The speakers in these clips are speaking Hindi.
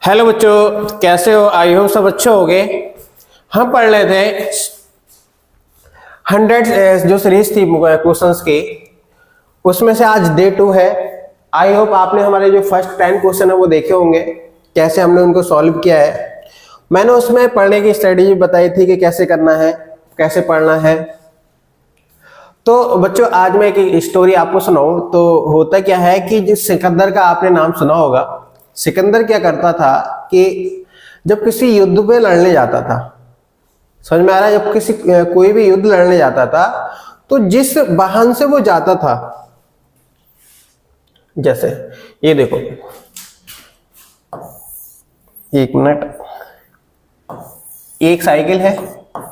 हेलो बच्चों, कैसे हो? आई होप सब अच्छे हो गए। हम पढ़ रहे थे 100 जो सीरीज थी क्वेश्चंस की, उसमें से आज डे 2 है। आई होप आपने हमारे जो फर्स्ट 10 क्वेश्चन है वो देखे होंगे, कैसे हमने उनको सॉल्व किया है। मैंने उसमें पढ़ने की स्ट्रेटेजी बताई थी कि कैसे करना है, कैसे पढ़ना है। तो बच्चों आज मैं एक स्टोरी आपको सुनाऊं। तो होता क्या है कि जिस सिकंदर का आपने नाम सुना होगा, सिकंदर क्या करता था कि जब किसी युद्ध पे लड़ने जाता था, समझ में आ रहा है, जब किसी कोई भी युद्ध लड़ने जाता था तो जिस वाहन से वो जाता था, जैसे ये देखो, एक मिनट, एक साइकिल है,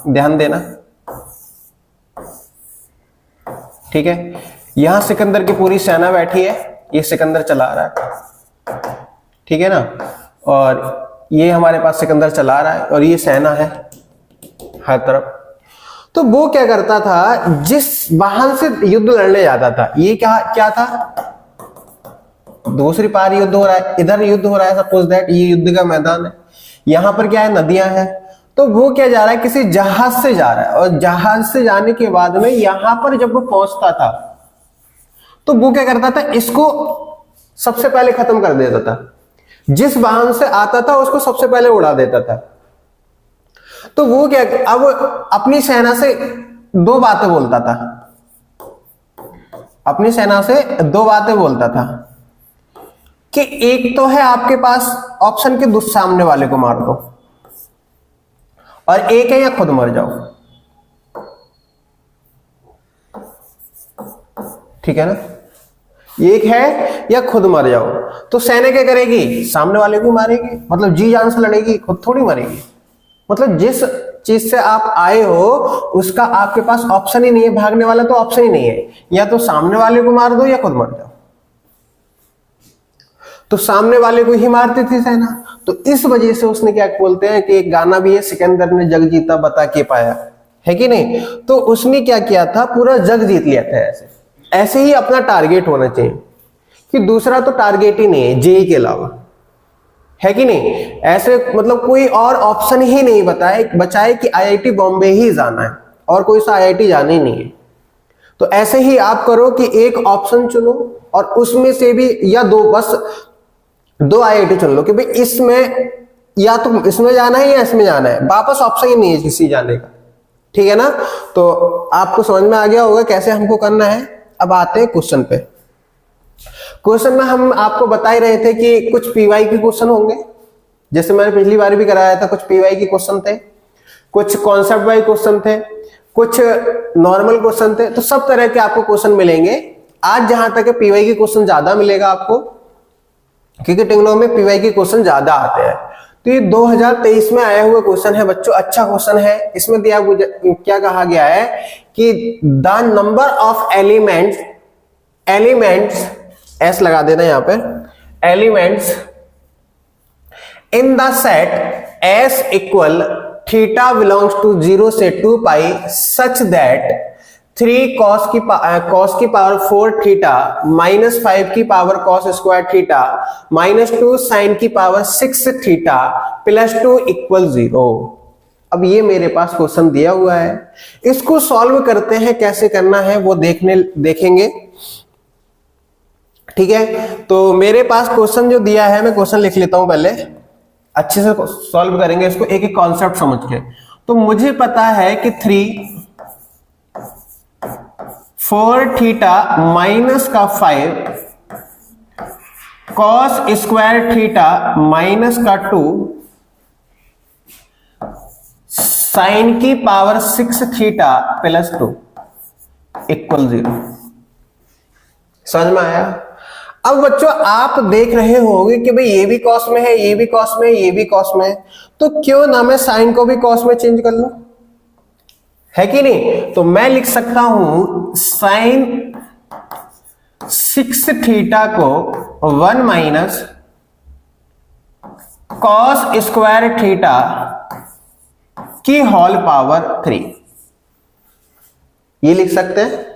ध्यान देना, ठीक है। यहां सिकंदर की पूरी सेना बैठी है, ये सिकंदर चला रहा है, ठीक है ना। और ये हमारे पास सिकंदर चला रहा है और ये सेना है हर तरफ। तो वो क्या करता था, जिस वाहन से युद्ध लड़ने जाता था, ये क्या था, दूसरी पार युद्ध हो रहा है, इधर युद्ध हो रहा है, सपोज दैट ये युद्ध का मैदान है, यहां पर क्या है, नदियां हैं। तो वो क्या जा रहा है, किसी जहाज से जा रहा है, और जहाज से जाने के बाद में यहां पर जब वो पहुंचता था तो वो क्या करता था, इसको सबसे पहले खत्म कर देता था। जिस वाहन से आता था उसको सबसे पहले उड़ा देता था। तो वो क्या, अब अपनी सेना से दो बातें बोलता था, अपनी सेना से दो बातें बोलता था कि एक तो है आपके पास ऑप्शन के सामने वाले को मार दो, और एक है या खुद मर जाओ, ठीक है ना। एक है या खुद मर जाओ। तो सेना क्या करेगी, सामने वाले को मारेगी, मतलब जी जान से लड़ेगी, खुद थोड़ी मरेगी। मतलब जिस चीज से आप आए हो उसका आपके पास ऑप्शन ही नहीं है, भागने वाला तो ऑप्शन ही नहीं है, या तो सामने वाले को मार दो या खुद मर जाओ। तो सामने वाले को ही मारती थी सेना। तो इस वजह से उसने क्या बोलते हैं कि एक गाना भी है, सिकंदर ने जग जीता बता के पाया, है कि नहीं। तो उसने क्या किया था, पूरा जग जीत लिया था। ऐसे ही अपना टारगेट होना चाहिए कि दूसरा तो टारगेट ही नहीं है जेई के अलावा, है कि नहीं। ऐसे मतलब कोई और ऑप्शन ही नहीं बचाए कि आईआईटी बॉम्बे ही जाना है और कोई सा आईआईटी जाना ही नहीं है। तो ऐसे ही आप करो कि एक ऑप्शन चुनो और उसमें से भी या दो, बस दो आईआईटी चुन लो कि भाई इसमें या तो इसमें जाना है या इसमें जाना है, वापस ऑप्शन ही नहीं है किसी जाने का, ठीक है ना। तो आपको समझ में आ गया होगा कैसे हमको करना है। अब आते हैं क्वेश्चन पे। क्वेश्चन में हम आपको बता ही रहे थे कि कुछ पीवाई के क्वेश्चन होंगे, जैसे मैंने पिछली बार भी कराया था, कुछ पीवाई के क्वेश्चन थे, कुछ कॉन्सेप्ट वाइज क्वेश्चन थे, कुछ नॉर्मल क्वेश्चन थे। तो सब तरह के आपको क्वेश्चन मिलेंगे। आज जहां तक पीवाई के क्वेश्चन ज्यादा मिलेगा आपको, क्योंकि टेक्नो में पीवाई के क्वेश्चन ज्यादा आते हैं। तो ये 2023 में आया हुआ क्वेश्चन है बच्चों, अच्छा क्वेश्चन है। इसमें दिया क्या कहा गया है कि the number of elements S लगा देना यहां पर, elements in the set S equal theta belongs to 0 से 2 पाई सच दैट 3 cos की पावर 4 थीटा माइनस 5 की power cos square theta minus 2 sine की पावर 6 थीटा प्लस 2 इक्वल 0। अब ये मेरे पास क्वेश्चन दिया हुआ है, इसको सॉल्व करते हैं, कैसे करना है वो देखेंगे, ठीक है। तो मेरे पास क्वेश्चन जो दिया है, मैं क्वेश्चन लिख लेता हूं पहले, अच्छे से सॉल्व करेंगे इसको एक एक कॉन्सेप्ट समझ के। तो मुझे पता है कि 4 थीटा माइनस का 5 cos स्क्वायर थीटा माइनस का 2 साइन की पावर 6 थीटा प्लस 2 इक्वल 0। समझ में आया। अब बच्चों आप देख रहे होंगे कि भाई ये भी कॉस में है, ये भी कॉस में है, ये भी कॉस में है, तो क्यों ना मैं साइन को भी कॉस में चेंज कर लूं, है कि नहीं। तो मैं लिख सकता हूं साइन 6 थीटा को 1 माइनस कॉस स्क्वायर थीटा की होल पावर 3, ये लिख सकते हैं।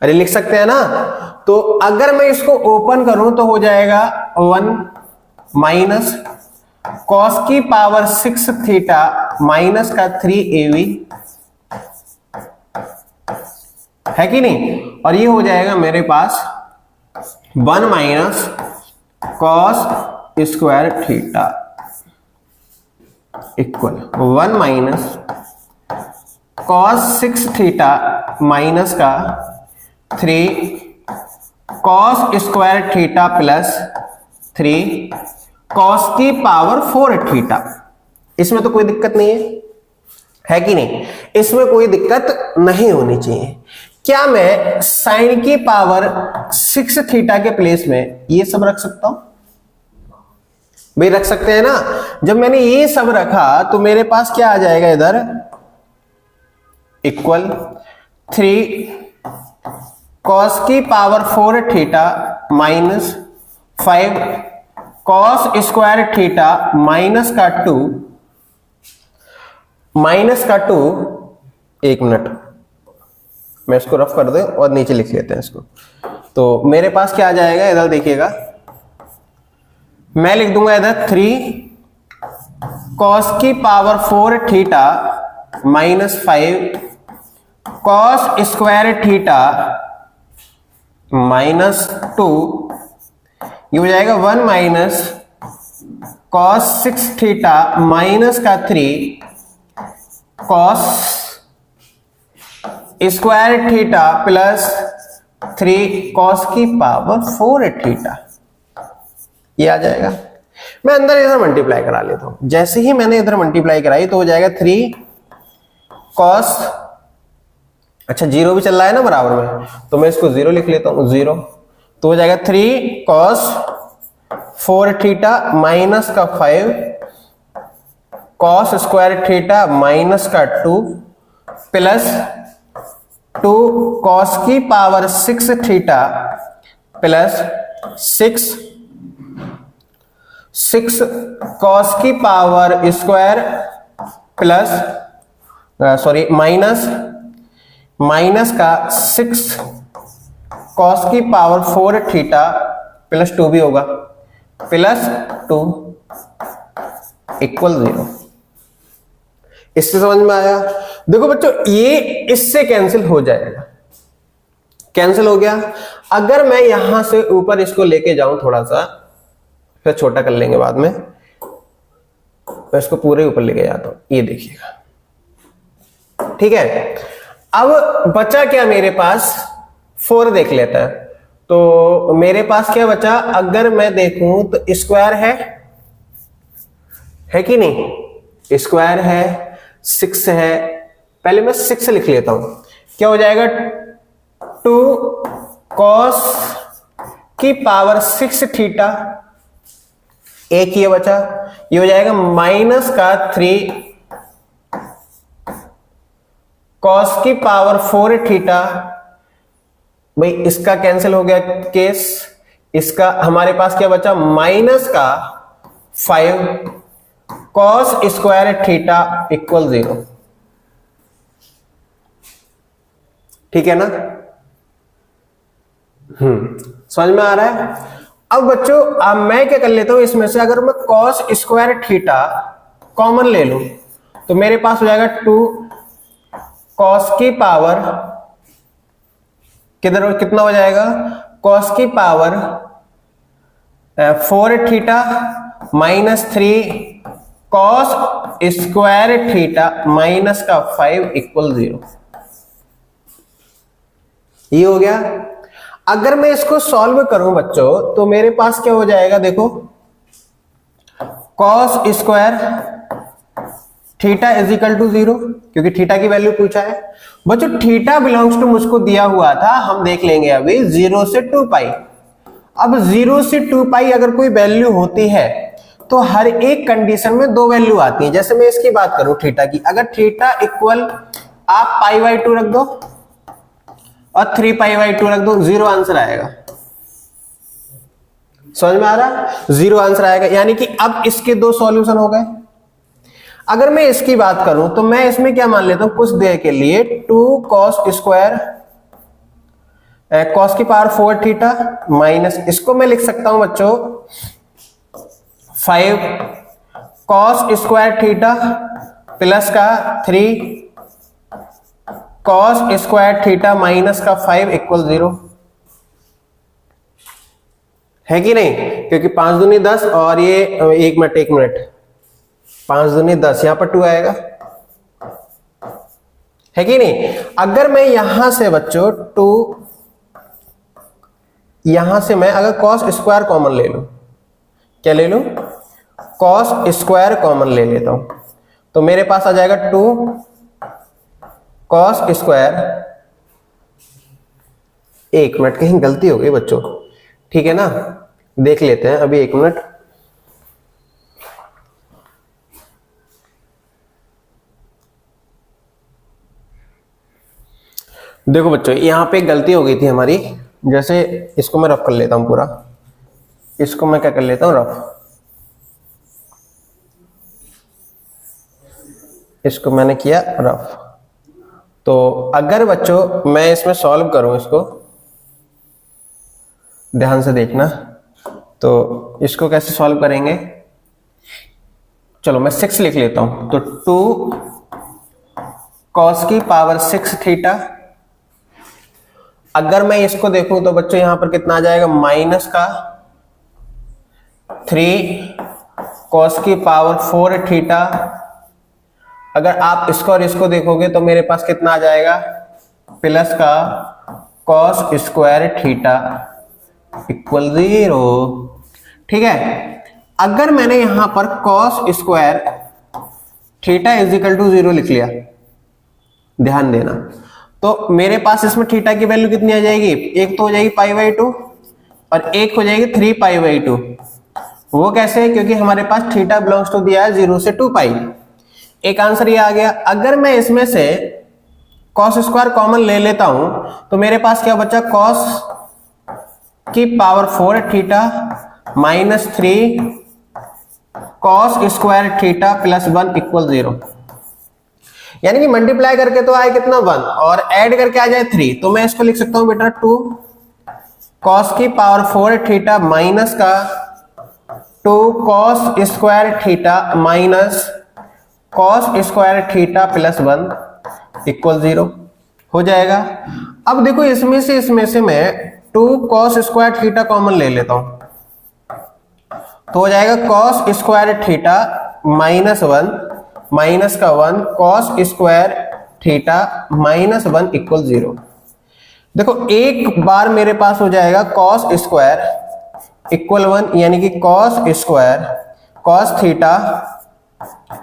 अरे लिख सकते हैं ना। तो अगर मैं इसको ओपन करूं तो हो जाएगा 1 माइनस कॉस की पावर 6 थीटा माइनस का 3ab है कि नहीं, और ये हो जाएगा मेरे पास 1 minus cos square theta equal 1 minus cos 6 theta minus का 3 cos square theta plus 3 cos की पावर 4 थीटा। इसमें तो कोई दिक्कत नहीं है कि नहीं, इसमें कोई दिक्कत नहीं होनी चाहिए। क्या मैं साइन की पावर 6 थीटा के प्लेस में ये सब रख सकता हूं? भाई रख सकते हैं ना। जब मैंने ये सब रखा तो मेरे पास क्या आ जाएगा इधर, इक्वल 3 कॉस की power 4 theta minus 5 cos square theta minus का 2 एक मिनट मैं इसको रफ कर दूं और नीचे लिख लेते हैं इसको। तो मेरे पास क्या आ जाएगा इधर देखिएगा, मैं लिख दूंगा इधर 3 कॉस की power 4 theta minus 5 cos square theta minus 2, ये हो जाएगा 1 माइनस कॉस 6 थीटा माइनस का 3 cos square theta plus 3 cos की पावर 4 थीटा, ये आ जाएगा। मैं अंदर इधर मल्टीप्लाई करा लेता हूं। जैसे ही मैंने इधर मल्टीप्लाई कराई तो हो जाएगा 3 कॉस, अच्छा 0 भी चल रहा है ना बराबर में, तो मैं इसको 0 लिख लेता हूं, 0 तो हो जाएगा 3 कॉस 4 थीटा माइनस का 5 कॉस स्क्वायर थीटा माइनस का 2 प्लस 2 कॉस की पावर 6 थीटा प्लस 6 कॉस की पावर स्क्वायर प्लस माइनस का 6 कॉस की पावर 4 थीटा प्लस 2 भी होगा प्लस 2 इक्वल 0। इससे समझ में आया? देखो बच्चों ये इससे कैंसिल हो जाएगा, कैंसिल हो गया। अगर मैं यहां से ऊपर इसको लेके जाऊं थोड़ा सा, फिर छोटा कर लेंगे बाद में, मैं इसको पूरे ऊपर लेके जाता हूं, ये देखिएगा, ठीक है। अब बचा क्या मेरे पास, 4 देख लेता है। तो मेरे पास क्या बचा, अगर मैं देखूं तो स्क्वायर है कि नहीं, स्क्वायर है, 6 है, पहले मैं 6 लिख लेता हूं, क्या हो जाएगा 2 कॉस की पावर 6 थीटा, एक ये बचा, ये हो जाएगा माइनस का 3 कॉस की पावर 4 थीटा। भाई इसका कैंसिल हो गया केस, इसका हमारे पास क्या बचा, माइनस का 5 कॉस स्क्वायर थीटा इक्वल 0, ठीक है ना। समझ में आ रहा है? अब बच्चों अब मैं क्या कर लेता हूं, इसमें से अगर मैं कॉस स्क्वायर थीटा कॉमन ले लूं तो मेरे पास हो जाएगा 2 कॉस की पावर, कितना हो जाएगा, कॉस की power 4 theta minus 3 cos square theta minus का 5 इक्वल 0, ये हो गया। अगर मैं इसको सॉल्व करूं बच्चों तो मेरे पास क्या हो जाएगा, देखो cos square theta is equal to 0, क्योंकि थीटा की वैल्यू पूछा है बच्चों। थीटा बिलोंग्स टू मुझको दिया हुआ था, हम देख लेंगे अभी 0 से 2 पाई। अब 0 से 2 पाई अगर कोई वैल्यू होती है तो हर एक कंडीशन में 2 वैल्यू आती है। जैसे मैं इसकी बात करूं थीटा की, अगर थीटा इक्वल आप π/2 रख दो और 3π/2 रख दो, 0 आंसर आएगा। समझ में आ रहा, 0 आंसर आएगा। यानी कि अब इसके 2 सॉल्यूशन हो गए। अगर मैं इसकी बात करूं तो मैं इसमें क्या मान लेता हूं, कुछ देर के लिए 2 कॉस स्क्वायर कॉस की पावर 4 थीटा माइनस, इसको मैं लिख सकता हूं बच्चों 5 कॉस स्क्वायर थीटा प्लस का 3 कॉस स्क्वायर थीटा माइनस का 5 इक्वल 0 है कि नहीं? क्योंकि 5 दूनी 10 और ये एक मिनट 5 दूनी 10, यहां पर 2 आएगा, है कि नहीं? अगर मैं यहां से बच्चों 2, यहां से मैं अगर कॉस स्क्वायर कॉमन ले लूं, क्या ले लूं? कॉस स्क्वायर कॉमन ले लेता हूं, तो मेरे पास आ जाएगा 2 कॉस स्क्वायर, एक मिनट कहीं गलती हो गई बच्चों, ठीक है ना, देख लेते हैं अभी, एक मिनट। देखो बच्चों यहां पे गलती हो गई थी हमारी, जैसे इसको मैं रफ कर लेता हूं पूरा, इसको मैं क्या कर लेता हूं रफ, इसको मैंने किया रफ। तो अगर बच्चों मैं इसमें सॉल्व करूं, इसको ध्यान से देखना, तो इसको कैसे सॉल्व करेंगे, चलो मैं 6 लिख लेता हूं, तो 2 कॉस की पावर 6 थीटा, अगर मैं इसको देखूं तो बच्चों यहां पर कितना आ जाएगा, माइनस का 3 कॉस की पावर 4 थीटा, अगर आप इसको और इसको देखोगे तो मेरे पास कितना आ जाएगा, प्लस का कॉस स्क्वायर थीटा इक्वल 0, ठीक है। अगर मैंने यहां पर cos square theta is equal to 0 लिख लिया, ध्यान देना, तो मेरे पास इसमें थीटा की वैल्यू कितनी आ जाएगी, एक तो हो जाएगी π/2 और एक हो जाएगी 3π/2। वो कैसे? क्योंकि हमारे पास थीटा बिलोंग्स टू दिया है 0 से 2π। एक आंसर ये आ गया। अगर मैं इसमें से कॉस स्क्वायर कॉमन ले लेता हूं तो मेरे पास क्या बचा, कॉस की power 4 theta minus 3 cos square theta plus 1 equal 0, यानी कि मल्टीप्लाई करके तो आए कितना 1 और ऐड करके आ जाए 3, तो मैं इसको लिख सकता हूं बेटा 2 कॉस की पावर 4 थीटा माइनस का 2 cos square theta minus cos square theta plus 1 equal 0 हो जाएगा। अब देखो इसमें से मैं 2 कॉस स्क्वायर थीटा कॉमन ले लेता हूं, तो हो जाएगा cos square theta minus 1 minus का 1 cos square theta minus 1 equal 0। देखो एक बार मेरे पास हो जाएगा कॉस स्क्वायर इक्वल 1, यानी कि cos square cos theta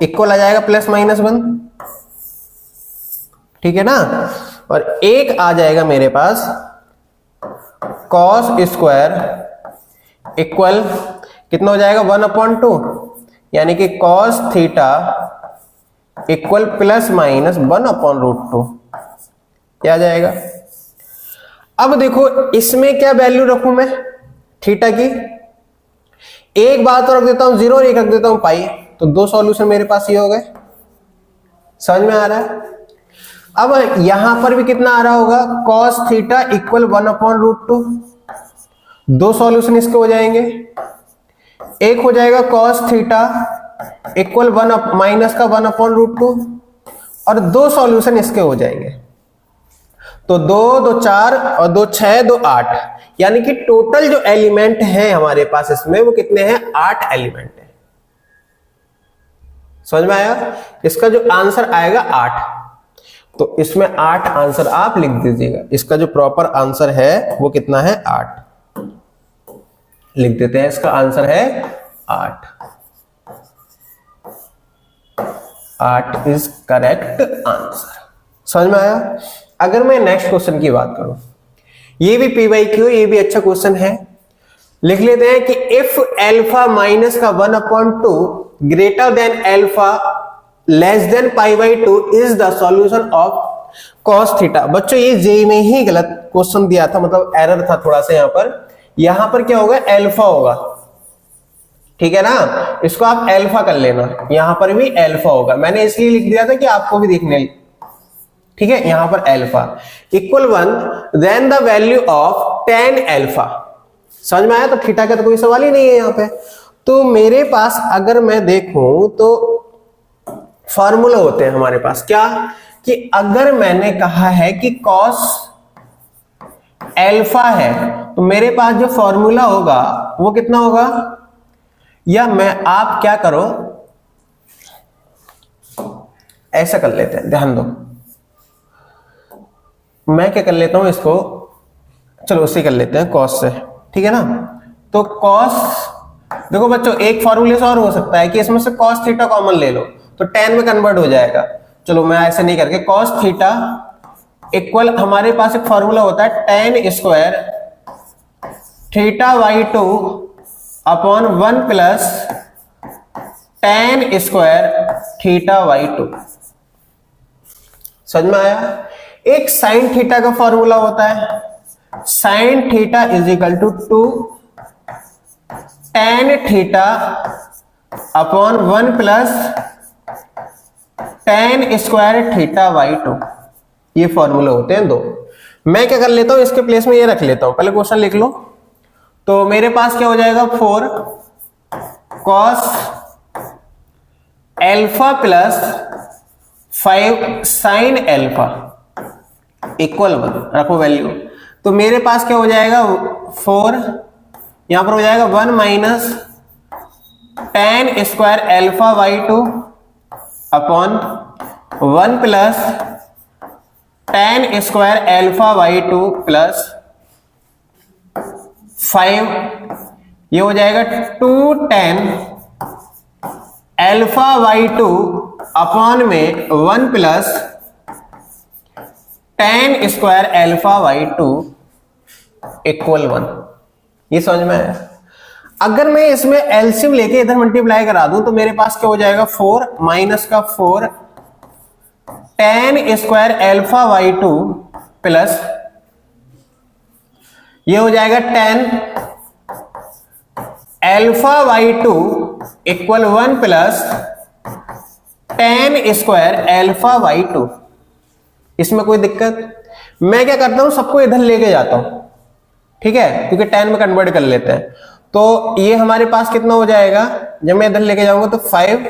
equal आ जाएगा प्लस माइनस 1, ठीक है ना, और एक आ जाएगा मेरे पास कॉस स्क्वायर इक्वल कितना हो जाएगा 1/2, यानी कि cos theta equal plus minus 1/√2, क्या आ जाएगा। अब देखो इसमें क्या वैल्यू रखूं मैं थीटा की, एक बार तो रख देता हूं 0 और एक रख देता हूं पाई, तो 2 सॉल्यूशन मेरे पास ये हो गए, समझ में आ रहा है। अब यहां पर भी कितना आ रहा होगा, cos थीटा इक्वल 1/√2, 2 सॉल्यूशन इसके हो जाएंगे, एक हो जाएगा cos थीटा इक्वल माइनस का 1/√2 और 2 सॉल्यूशन इसके हो जाएंगे, तो 2 2 4 और 2 6 2 8, यानी कि टोटल जो एलिमेंट है हमारे पास इसमें वो कितने हैं, 8 एलिमेंट है। समझ में आया? इसका जो आंसर आएगा 8, तो इसमें 8 आंसर आप लिख दीजिएगा। इसका जो प्रॉपर आंसर है वो कितना है, 8 लिख देते हैं। इसका आंसर है 8 इज करेक्ट आंसर। समझ में आया? अगर मैं नेक्स्ट क्वेश्चन की बात करूं, ये भी PYQ, ये भी अच्छा क्वेश्चन है, लिख लेते हैं कि इफ एल्फा माइनस का 1/2 greater than alpha less than π/2 is the solution of cos theta. बच्चों ये जेई में ही गलत क्वेश्चन दिया था, मतलब एरर था थोड़ा सा यहां पर क्या होगा, एल्फा होगा, ठीक है ना, इसको आप एल्फा कर लेना, यहां पर भी एल्फा होगा, मैंने इसलिए लिख दिया था कि आपको भी देखने, ठीक है, यहां पर alpha equal 1 then the value of tan alpha. समझ में आया? तो थीटा का तो कोई सवाल ही नहीं है यहां पे, तो मेरे पास अगर मैं देखूं तो फॉर्मूला होते हैं हमारे पास क्या, कि अगर मैंने कहा है कि कॉस एल्फा है तो मेरे पास जो फॉर्मूला होगा वो कितना होगा, या आप क्या करो, ऐसा कर लेते हैं, ध्यान दो, मैं क्या कर लेता हूं इसको, चलो उसे कर लेते हैं कॉस से, ठीक है ना। तो कॉस, देखो बच्चों एक फॉर्मूले से और हो सकता है कि इसमें से कॉस थीटा कॉमन ले लो तो tan में कन्वर्ट हो जाएगा। चलो मैं ऐसे नहीं करके, कॉस थीटा इक्वल, हमारे पास एक फॉर्मूला होता है tan square theta by 2 upon 1 plus tan square theta by 2। समझ में आया। एक साइन थीटा का फॉर्मूला होता है, sine theta is equal to 2 tan theta upon 1 plus tan square theta by 2। ये फॉर्मूला होते हैं दो। मैं क्या कर लेता हूं, इसके प्लेस में ये रख लेता हूं, पहले क्वेश्चन लिख लो। तो मेरे पास क्या हो जाएगा, 4 cos alpha plus 5 sine alpha equal 1, रखो वैल्यू। तो मेरे पास क्या हो जाएगा, 4 यहां पर हो जाएगा 1 minus tan square alpha by 2 upon 1 plus tan square alpha by 2 plus 5, ये हो जाएगा 2 tan एल्फा बाई 2 अपॉन में 1 plus tan square alpha by 2 equal 1। ये समझ में आया। अगर मैं इसमें एलसीएम लेके इधर मल्टीप्लाई करा दूं तो मेरे पास क्या हो जाएगा, 4 माइनस का 4 tan square alpha by 2 plus ये हो जाएगा tan alpha by 2 equal 1 plus tan square alpha by 2। इसमें कोई दिक्कत, मैं क्या करता हूं, सबको इधर लेके जाता हूं, ठीक है, क्योंकि tan में कन्वर्ट कर लेते हैं। तो ये हमारे पास कितना हो जाएगा, जब मैं इधर लेके जाऊंगा तो 5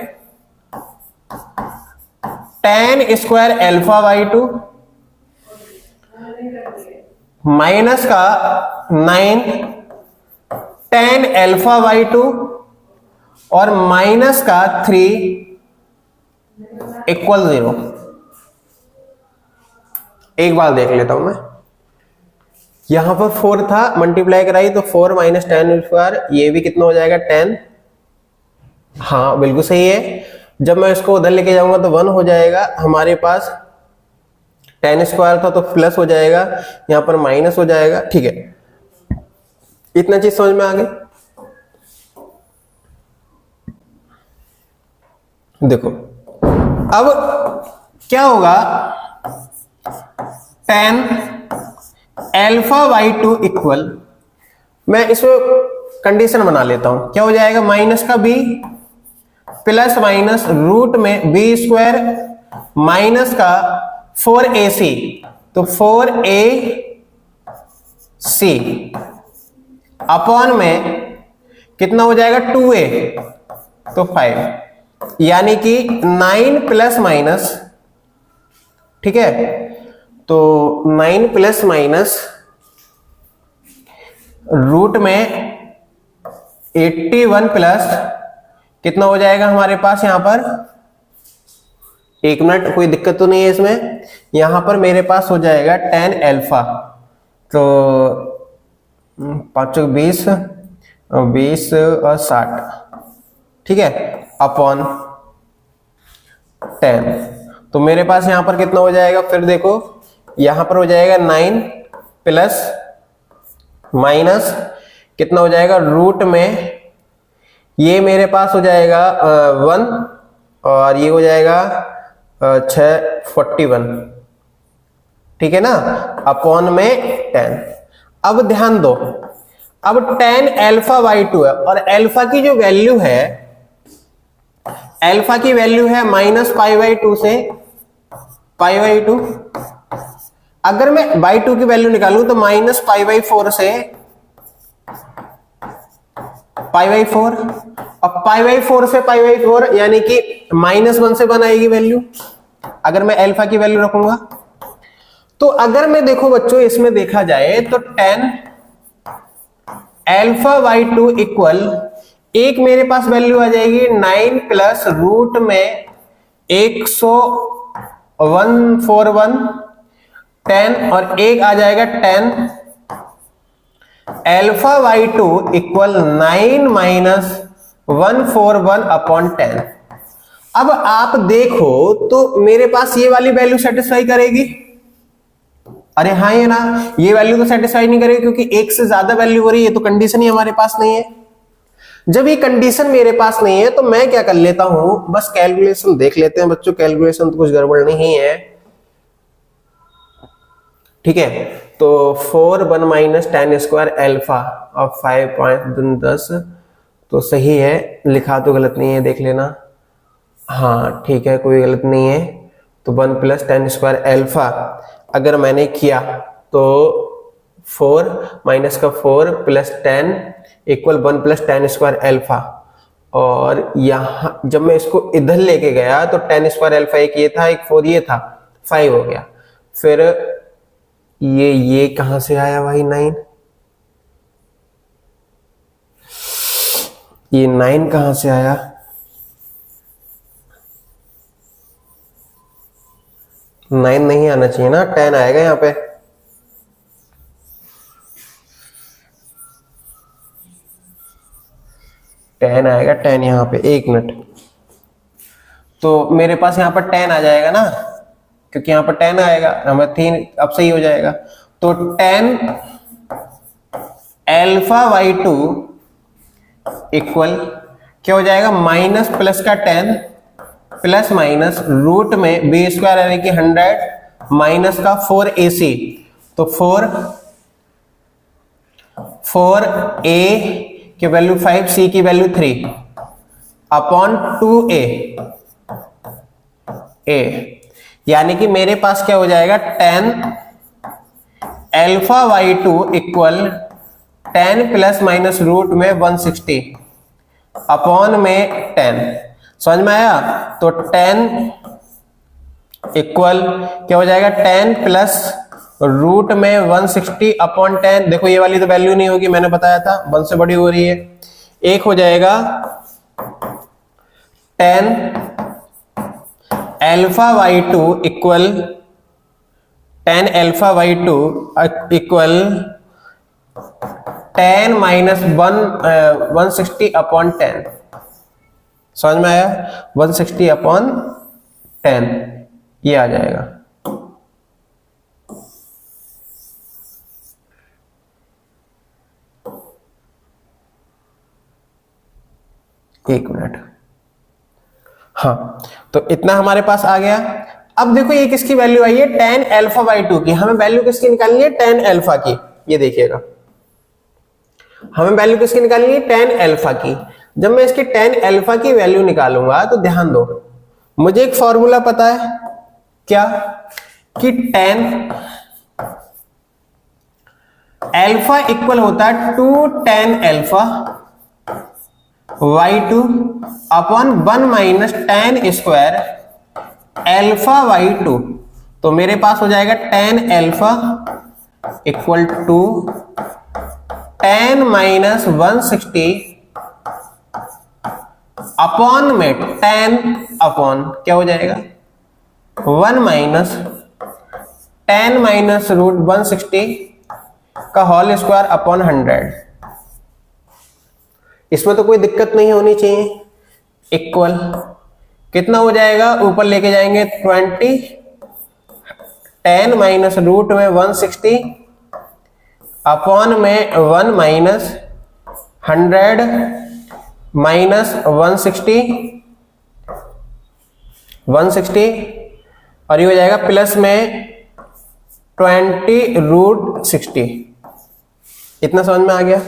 tan square alpha by 2 minus का 9 tan एल्फा बाई 2 और माइनस का 3 इक्वल 0। एक बार देख लेता हूं मैं, यहां पर 4 था, मल्टीप्लाई कराई तो 4 माइनस tan स्क्वायर, ये भी कितना हो जाएगा 10, हाँ बिल्कुल सही है। जब मैं इसको उधर लेके जाऊंगा तो 1 हो जाएगा, हमारे पास tan स्क्वायर था तो प्लस हो जाएगा, यहां पर माइनस हो जाएगा, ठीक है। इतना चीज समझ में आ गई। देखो अब क्या होगा, tan एल्फा बाई 2 इक्वल, मैं इसमें कंडीशन बना लेता हूं, क्या हो जाएगा, माइनस का b प्लस माइनस रूट में b स्क्वायर माइनस का 4ac, तो 4ac अपॉन में कितना हो जाएगा 2a, तो 5, यानी कि 9 प्लस माइनस, ठीक है, तो 9 प्लस माइनस रूट में 81 प्लस कितना हो जाएगा हमारे पास यहां पर, एक मिनट, कोई दिक्कत तो नहीं है इसमें, यहां पर मेरे पास हो जाएगा tan एल्फा, तो 5 20 20 और 60, ठीक है, अपॉन 10, तो मेरे पास यहां पर कितना हो जाएगा, फिर देखो यहां पर हो जाएगा 9 प्लस माइनस कितना हो जाएगा रूट में, ये मेरे पास हो जाएगा 1 और ये हो जाएगा 641, ठीक है ना, अपॉन में 10। अब ध्यान दो, अब tan एल्फा बाई 2 है और एल्फा की जो वैल्यू है, एल्फा की वैल्यू है माइनस पाई बाई 2 से पाई बाई 2। अगर मैं बाई 2 की वैल्यू निकालूं तो माइनस पाई बाई 4 से π/4, अब π/4 से π/4 यानी कि -1 से 1 आएगी वैल्यू, अगर मैं अल्फा की वैल्यू रखूंगा। तो अगर मैं देखो बच्चों इसमें देखा जाए तो tan α/2 इक्वल एक मेरे पास वैल्यू आ जाएगी 9 प्लस रूट में 141 10 और एक आ जाएगा 10 α/2 इक्वल 9 माइनस 141 अपॉन 10। अब आप देखो तो मेरे पास ये वाली वैल्यू सेटिस्फाई करेगी? अरे हाँ, ये ना, ये वैल्यू तो सेटिस्फाई नहीं करेगी क्योंकि एक से ज्यादा वैल्यू हो रही है, ये तो कंडीशन ही हमारे पास नहीं है। जब ये कंडीशन मेरे पास नहीं है तो मैं क्या कर लेता हूं, बस कैलकुलेशन देख लेते हैं बच्चों, कैलकुलेशन तो कुछ गड़बड़ नहीं है, ठीक है। तो 4 1 माइनस 10 स्क्वायर अल्फा और 5.10 तो सही है, लिखा तो गलत नहीं है, देख लेना। हाँ ठीक है, कोई गलत नहीं है। तो 1 प्लस 10 स्क्वायर अल्फा अगर मैंने किया तो 4 माइनस का 4 plus 10 equal 1 plus 10 square alpha, और यहाँ जब मैं इसको इधर लेके गया तो 10 स्क्वायर अल्फा एक ये था, एक 4 ये था, 5 हो गया। फिर ये कहां से आया भाई 9, ये 9 कहां से आया? नाइन नहीं आना चाहिए ना, 10 आएगा यहाँ पे। टेन आएगा, 10 यहाँ पे, एक मिनट। तो मेरे पास यहाँ पर 10 आ जाएगा ना, क्योंकि यहाँ पर 10 आएगा, हमें 3 अब सही हो जाएगा। तो 10 α/2 इक्वल क्या हो जाएगा, माइनस प्लस का 10 प्लस माइनस रूट में बी स्क्वायर यानी कि 100 माइनस का 4ac, तो 4a की वैल्यू 5, c की वैल्यू 3 अपॉन 2a यानी कि मेरे पास क्या हो जाएगा 10 α/2 इक्वल 10 प्लस माइनस रूट में 160 अपॉन में 10। समझ में आया? तो 10 इक्वल क्या हो जाएगा 10 प्लस रूट में 160 अपॉन 10। देखो ये वाली तो वैल्यू नहीं होगी, मैंने बताया था 1 से बड़ी हो रही है। एक हो जाएगा 10 α/2 इक्वल 10 α/2 इक्वल 10 माइनस 160 अपॉन 10। समझ में आया? 160 अपॉन 10 ये आ जाएगा। एक मिनट, हाँ तो इतना हमारे पास आ गया। अब देखो ये किसकी वैल्यू आई है, 10 α/2 की। हमें वैल्यू किसकी निकालनी है, 10 अल्फा की। ये देखिएगा हमें वैल्यू किसकी निकालनी है, 10 अल्फा की। जब मैं इसकी 10 अल्फा की वैल्यू निकालूंगा तो ध्यान दो, मुझे एक फॉर्मूला पता है क्या, कि 10 अल्फा इक्वल होता है 2 10 α/2 अपॉन 1 माइनस 10 स्क्वायर α/2। तो मेरे पास हो जाएगा 10 alpha equal to 10 minus 160 upon में 10 अपॉन क्या हो जाएगा 1 माइनस 10 माइनस रूट 160 का होल स्क्वायर अपॉन 100। इसमें तो कोई दिक्कत नहीं होनी चाहिए। इक्वल कितना हो जाएगा, ऊपर लेके जाएंगे 20, 10 माइनस रूट में 160 अपॉन में 1 माइनस 100 माइनस 160 और ये हो जाएगा प्लस में 20 रूट 60। इतना समझ में आ गया?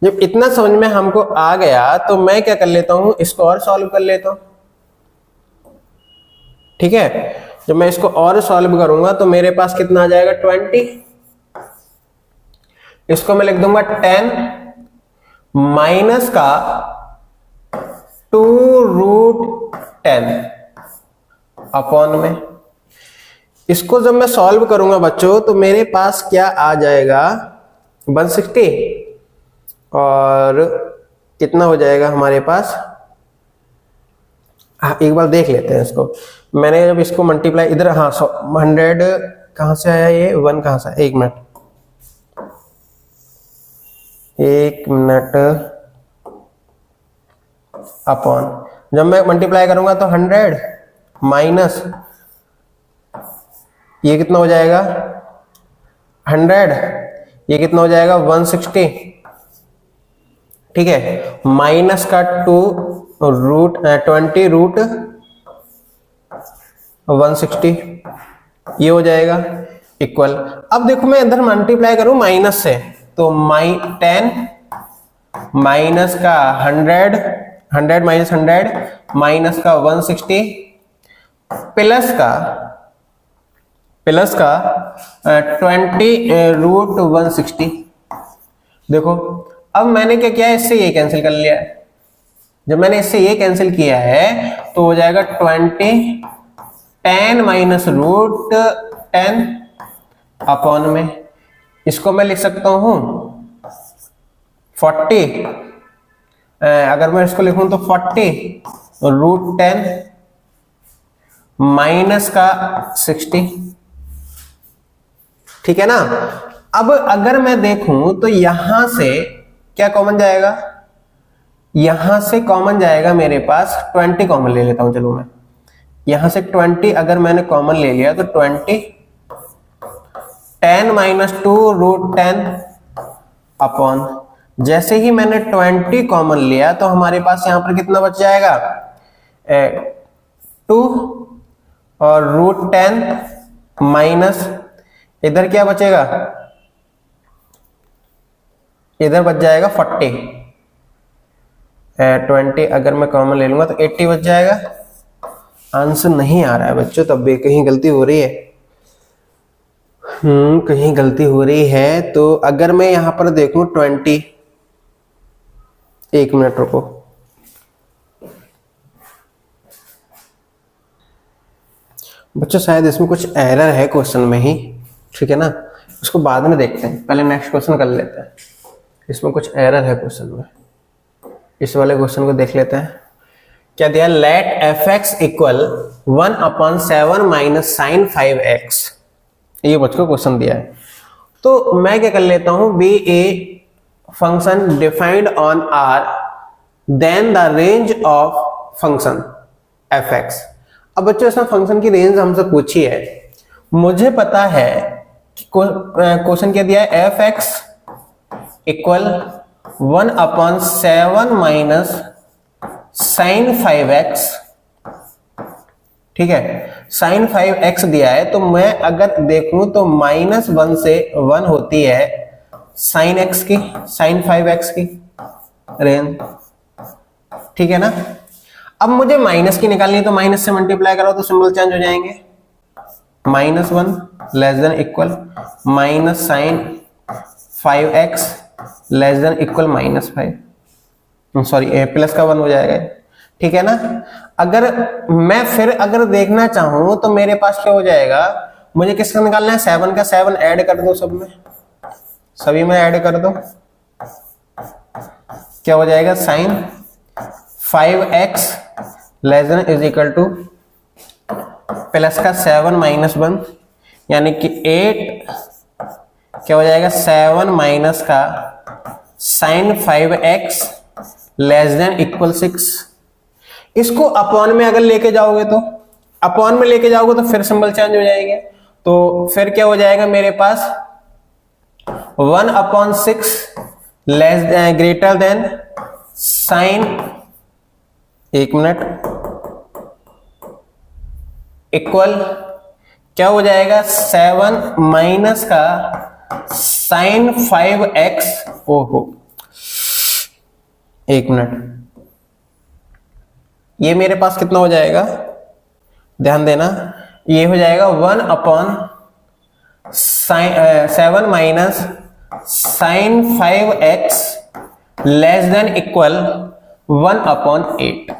जब इतना समझ में हमको आ गया तो मैं क्या कर लेता हूं, इसको और सॉल्व कर लेता हूं। ठीक है, जब मैं इसको और सॉल्व करूंगा तो मेरे पास कितना आ जाएगा 20। इसको मैं लिख दूंगा 10 माइनस का 2√10 अपॉन में। इसको जब मैं सॉल्व करूंगा बच्चों तो मेरे पास क्या आ जाएगा 160 और कितना हो जाएगा हमारे पास। एक बार देख लेते हैं इसको। मैंने जब इसको मल्टीप्लाई इधर 100 कहां से आया, ये 1 कहां से आया, एक मिनट अपॉन, जब मैं मल्टीप्लाई करूंगा तो 100 माइनस ये कितना हो जाएगा 100, ये कितना हो जाएगा 160, ठीक है, माइनस का 20√160 ये हो जाएगा इक्वल। अब देखो मैं इधर मल्टीप्लाई करूं माइनस से तो 10 माइनस का 100 माइनस 100 माइनस का 160 प्लस का 20√160। देखो अब मैंने क्या किया है, इससे ये कैंसिल कर लिया है। जब मैंने इससे ये कैंसिल किया है तो हो जाएगा 10 माइनस √10 अपॉन में। इसको मैं लिख सकता हूं 40, अगर मैं इसको लिखूं तो 40√10 माइनस का 60, ठीक है ना। अब अगर मैं देखूं तो यहां से क्या कॉमन जाएगा, यहां से कॉमन जाएगा मेरे पास 20 कॉमन ले लेता हूं। चलो मैं यहां से 20 अगर मैंने कॉमन ले लिया तो 10 माइनस 2√10 अपॉन, जैसे ही मैंने 20 कॉमन लिया तो हमारे पास यहां पर कितना बच जाएगा 2 और √10 माइनस इधर क्या बचेगा, इधर बच जाएगा 40। 20 अगर मैं कॉमन ले लूंगा तो 80 बच जाएगा। आंसर नहीं आ रहा है बच्चों, तब भी कहीं गलती हो रही है। कहीं गलती हो रही है। तो अगर मैं यहां पर देखूं 20, एक मिनट रुको, बच्चों शायद इसमें कुछ एरर है क्वेश्चन में ही, ठीक है ना, उसको बाद में देखते हैं, पहले नेक्स्ट क्वेश्चन कर लेते हैं। इसमें कुछ एरर है क्वेश्चन में, इस वाले क्वेश्चन को देख लेते हैं। क्या दिया, late f(x) equal 1/7 minus sine 5x, ये बच्चों क्वेश्चन दिया है। तो मैं क्या कर लेता हूं, be a function defined on R then the range of function f(x). अब बच्चों इसमें फंक्शन की रेंज हमसे पूछी है, मुझे पता है क्वेश्चन क्या दिया है, f(x) equal 1/7 minus sine 5x, ठीक है, साइन 5x दिया है। तो मैं अगर देखूं तो -1 से 1 होती है साइन x की, साइन 5x की रेंज, ठीक है ना। अब मुझे माइनस की निकालनी है तो माइनस से मल्टीप्लाई करो तो सिंबल चेंज हो जाएंगे, -1 less than equal minus sine 5x less than equal -5, sorry plus का 1 हो जाएगा, ठीक है ना। अगर मैं फिर अगर देखना चाहूं तो मेरे पास क्या हो जाएगा, मुझे किसका निकालना है, 7 का 7 ऐड कर दो, सब में सभी में ऐड कर दो, क्या हो जाएगा, sine 5x less than is equal to plus का 7 माइनस 1 यानी कि 8, क्या हो जाएगा 7 माइनस का sign 5x less than equal 6। इसको अपॉन में अगर लेके जाओगे तो, अपॉन में लेके जाओगे तो फिर सिंबल चेंज हो जाएंगे। तो फिर क्या हो जाएगा मेरे पास 1/6 लेस ग्रेटर देन साइन, एक मिनट, इक्वल क्या हो जाएगा 7 माइनस का साइन 5x, ओहो एक मिनट, ये मेरे पास कितना हो जाएगा, ध्यान देना, ये हो जाएगा 1/7 minus sine 5x less than equal 1/8।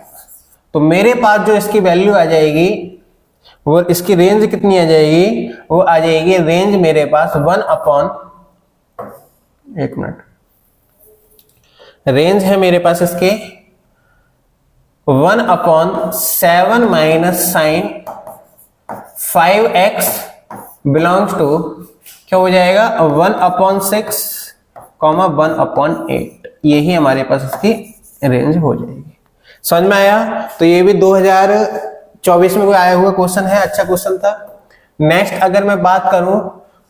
तो मेरे पास जो इसकी वैल्यू आ जाएगी वो इसकी रेंज कितनी आ जाएगी, वो आ जाएगी रेंज मेरे पास 1 मिनट, रेंज है मेरे पास इसके 1/7 minus sine 5x belongs to क्या हो जाएगा 1/6 1/8। यही हमारे पास इसकी रेंज हो जाएगी। समझ में आया? तो ये भी 2024 में कोई आया हुआ क्वेश्चन है, अच्छा क्वेश्चन था। नेक्स्ट अगर मैं बात करूं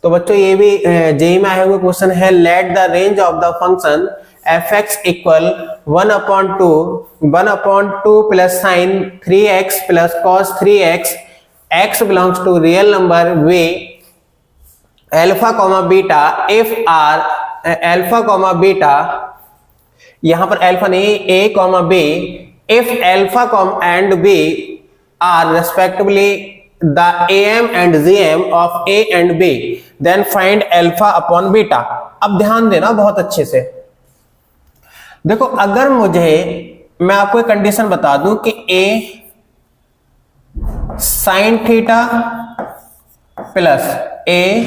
तो बच्चों ये भी जेई में आया हुआ क्वेश्चन है। Let the range of the function f(x) equal 1/2 plus sine 3x plus cos 3x x belongs to real number way alpha comma beta if are alpha comma beta, यहां पर अल्फा नहीं a comma b, if alpha comma and b are respectively the am and gm of a and b, then find alpha upon beta। अब ध्यान देना बहुत अच्छे से। देखो अगर मैं आपको एक कंडीशन बता दूं कि a sine theta plus a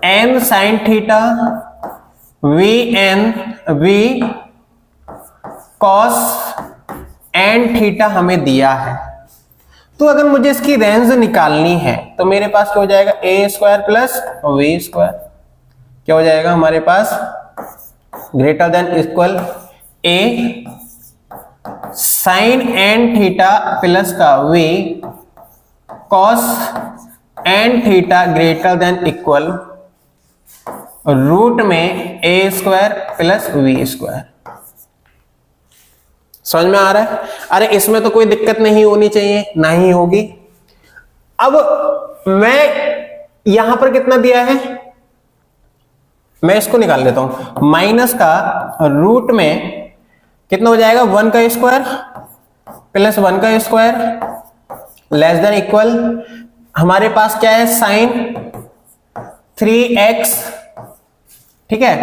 n sine theta v cos n theta हमें दिया है, तो अगर मुझे इसकी रेंज निकालनी है तो मेरे पास क्या हो जाएगा a² प्लस v²। क्या हो जाएगा हमारे पास greater than equal a sine n theta plus का v cos n theta greater than equal root में a² प्लस v²। समझ में आ रहा है? अरे इसमें तो कोई दिक्कत नहीं होनी चाहिए, नहीं होगी। अब मैं यहां पर कितना दिया है, मैं इसको निकाल लेता हूं। माइनस का रूट में कितना हो जाएगा 1 का स्क्वायर प्लस 1 का स्क्वायर लेस देन इक्वल हमारे पास क्या है साइन 3x, ठीक है,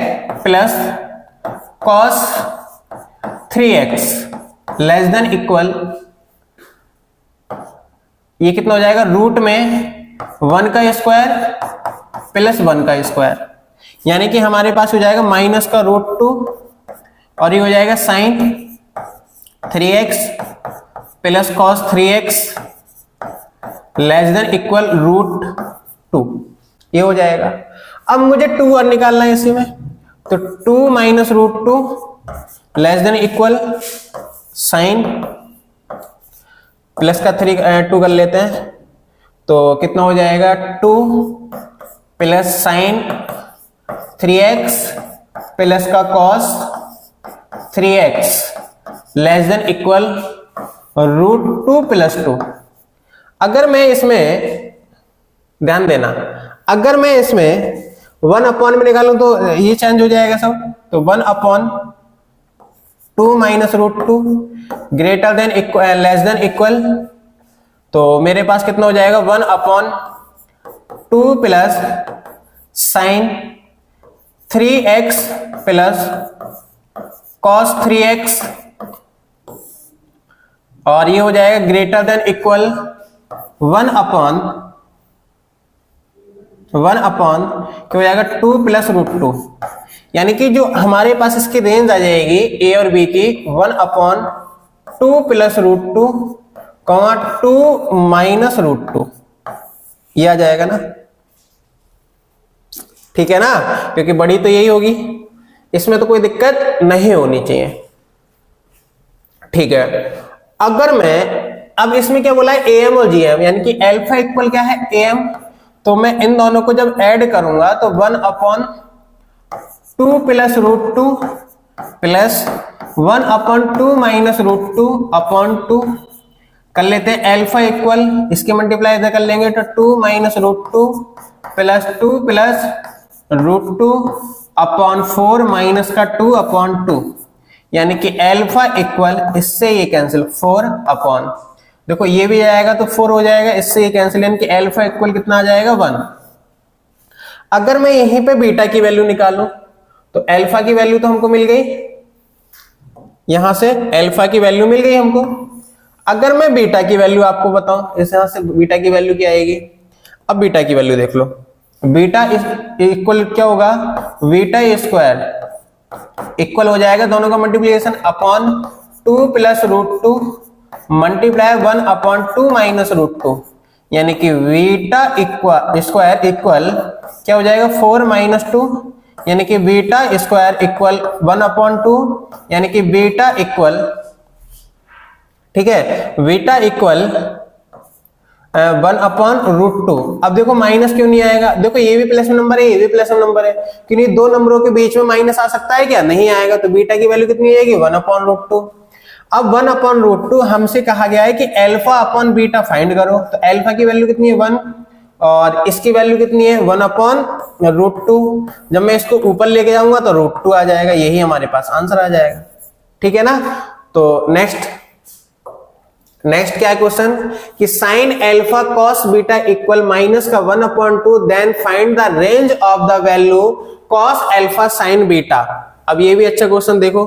plus cos 3x less than equal ये कितना हो जाएगा रूट में 1 का स्क्वायर प्लस 1 का स्क्वायर, यानी कि हमारे पास हो जाएगा माइनस का √2 और ये हो जाएगा sine 3x plus cos 3x less than equal √2, ये हो जाएगा। अब मुझे 2 और निकालना है इसी में, तो 2 minus √2 less than equal sine plus का 2 कर लेते हैं, तो कितना हो जाएगा 2 प्लस साइन 3x प्लस का cos 3x less than equal √2 plus 2। अगर मैं इसमें ध्यान देना, अगर मैं इसमें 1 में निकालूं तो ये चेंज हो जाएगा सब, तो 1/2 minus √2 greater than less than equal, तो मेरे पास कितना हो जाएगा 1/2 plus sine 3x plus cos 3x और ये हो जाएगा ग्रेटर देन इक्वल 1/क्या हो जाएगा 2 प्लस √2, यानी कि जो हमारे पास इसकी रेंज आ जाएगी a और b की 1/2 प्लस √2 2 माइनस √2, ये आ जाएगा ना, ठीक है ना, क्योंकि बड़ी तो यही होगी, इसमें तो कोई दिक्कत नहीं होनी चाहिए, ठीक है। अगर मैं अब इसमें क्या बोला है am और gm, यानी कि अल्फा इक्वल क्या है am, तो मैं इन दोनों को जब ऐड करूंगा तो 1/2 प्लस √2 प्लस 1/2 माइनस √2/2 कर लेते हैं। अल्फा इक्वल इसके मल्टीप्लाई इधर कर लेंगे तो 2 माइनस √2 प्लस 2 प्लस √2/4 माइनस का 2/2, यानी कि अल्फा इक्वल इससे ये कैंसिल 4 देखो ये भी जाएगा तो 4 हो जाएगा, इससे ये कैंसिल, यानी कि अल्फा इक्वल कितना आ जाएगा 1। अगर मैं यहीं पे बीटा की वैल्यू निकालूं तो अल्फा की वैल्यू तो हमको मिल गई, यहां से अल्फा की वैल्यू मिल गई हमको। अगर मैं बीटा की वैल्यू आपको बताऊं, इस यहां से बीटा की वैल्यू क्या आएगी, अब बीटा की वैल्यू देख लो, बीटा इक्वल क्या होगा, बीटा स्क्वायर इक्वल हो जाएगा दोनों का multiplication upon 2 plus √2 multiply 1 upon 2 minus √2, यानी कि बीटा स्क्वायर इक्वल क्या हो जाएगा 4 माइनस 2, यानी कि बीटा स्क्वायर इक्वल 1 अपॉन 2, यानी कि बीटा इक्वल, ठीक है, बीटा इक्वल 1 अपॉन √2। अब देखो माइनस क्यों नहीं आएगा, देखो ये भी प्लस में नंबर है, ये भी प्लस में नंबर है, क्योंकि दो नंबरों के बीच में माइनस आ सकता है क्या, नहीं आएगा। तो बीटा की वैल्यू कितनी आएगी 1 अपॉन √2। अब 1 अपॉन √2 हमसे कहा गया है कि अल्फा अपॉन बीटा फाइंड करो, तो अल्फा की वैल्यू कितनी है 1 और इसकी वैल्यू कितनी है 1 अपॉन √2। जब मैं इसको ऊपर लेके जाऊंगा तो √2 आ जाएगा, यही हमारे पास आंसर आ जाएगा, ठीक है ना। तो नेक्स्ट क्या है क्वेश्चन कि sine alpha cos beta equal minus का 1 upon 2, then find the range of the value cos alpha sine beta. अब ये भी अच्छा क्वेश्चन देखो,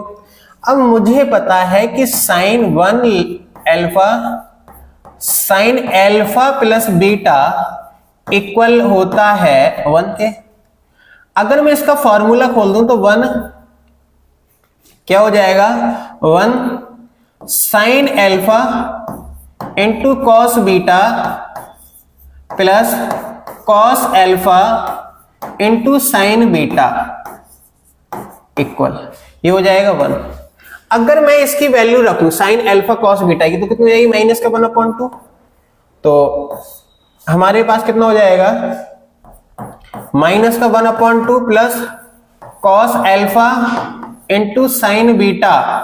अब मुझे पता है कि sine alpha plus beta equal होता है 1 के। अगर मैं इसका फॉर्मूला खोल दूं तो 1 क्या हो जाएगा, 1 sine alpha into cos beta plus cos alpha into sine beta equal, ये हो जाएगा 1। अगर मैं इसकी वैल्यू रखूं साइन अल्फा कॉस बीटा की तो कितनी हो जाएगी, माइनस का 1 अपॉन 2। तो हमारे पास कितना हो जाएगा, माइनस का 1 upon 2 plus cos alpha into sine beta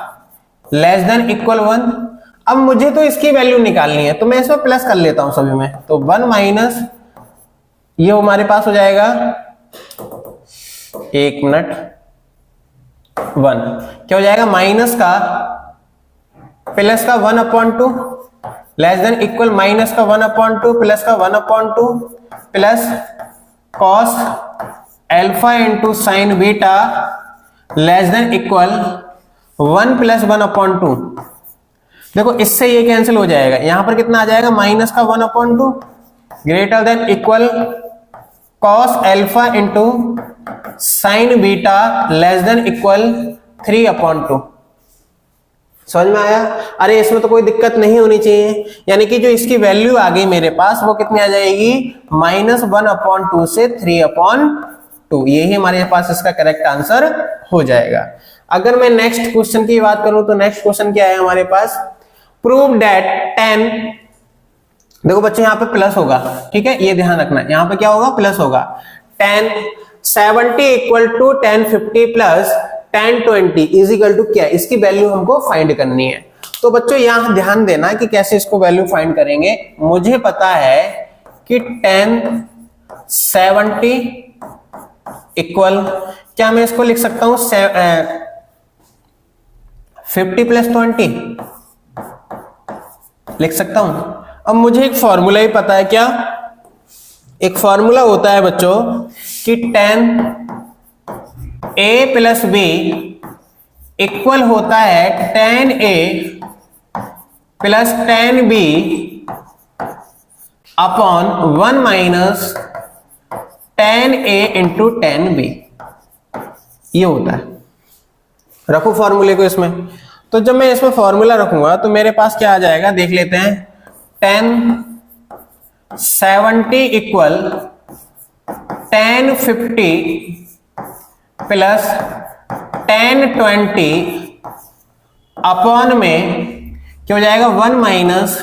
less than equal 1। अब मुझे तो इसकी वैल्यू निकालनी है, तो मैं इसमें प्लस कर लेता हूं सभी में, तो 1 माइनस ये हमारे पास हो जाएगा, एक मिनट, 1 क्या हो जाएगा, माइनस का प्लस का 1 upon 2 less than equal minus का 1 अपॉन 2 प्लस का 1 upon 2 plus cos alpha into sine beta less than equal 1 plus 1 upon 2। देखो इससे ये कैंसिल हो जाएगा, यहां पर कितना आ जाएगा, माइनस का 1 upon 2 greater than equal cos alpha into sine beta less than equal 3 upon 2। समझ में आया। अरे इसमें तो कोई दिक्कत नहीं होनी चाहिए, यानी कि जो इसकी वैल्यू आ गई मेरे पास वो कितनी आ जाएगी, माइनस 1 अपॉन 2 से 3 अपॉन 2, यही हमारे पास इसका करेक्ट आंसर हो जाएगा। अगर मैं नेक्स्ट क्वेश्चन की बात करूं तो नेक्स्ट क्वेश्चन क्या है हमारे पास, प्रूव दैट 10, देखो बच्चे यहां पे प्लस होगा, ठीक है, ये ध्यान रखना, यहां पे क्या होगा, प्लस होगा। 10 70 equal to 1050 plus 1020 is equal to क्या, इसकी वैल्यू हमको फाइंड करनी है। तो बच्चों यहां ध्यान देना कि कैसे इसको वैल्यू फाइंड करेंगे। मुझे पता है कि 1070 इक्वल, क्या मैं इसको लिख सकता हूं 50 प्लस 20 लिख सकता हूं। अब मुझे एक फॉर्मूला ही पता है, क्या, एक फॉर्मूला होता है बच्चों कि 10a प्लस b इक्वल होता है 10a plus 10b upon 1 minus 10a into 10b, ये होता है। रखो फॉर्मूले को इसमें, तो जब मैं इसमें फॉर्मूला रखूंगा तो मेरे पास क्या आ जाएगा, देख लेते हैं। 1070 इक्वल 1050 प्लस 1020 अपॉन में क्या हो जाएगा, 1 माइनस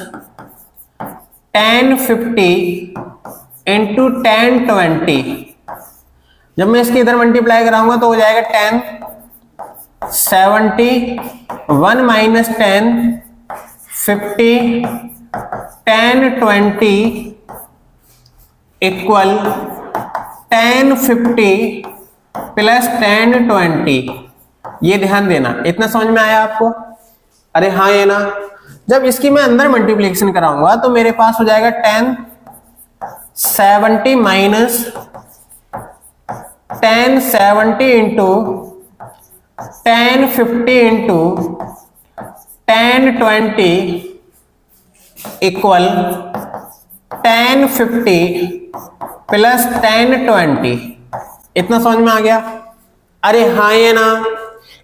1050 इंटू 1020। जब मैं इसके इधर मल्टीप्लाई कराऊंगा तो हो जाएगा 1070 1 माइनस 1050 1020 इक्वल 1050 प्लस 1020। ये ध्यान देना, इतना समझ में आया आपको। अरे हाँ, ये ना, जब इसकी मैं अंदर मल्टीप्लिकेशन कराऊंगा तो मेरे पास हो जाएगा 1070 minus 1070 into tan 50 into tan 20 equal tan 50 plus tan 20। इतना समझ में आ गया? अरे हाँ ये ना,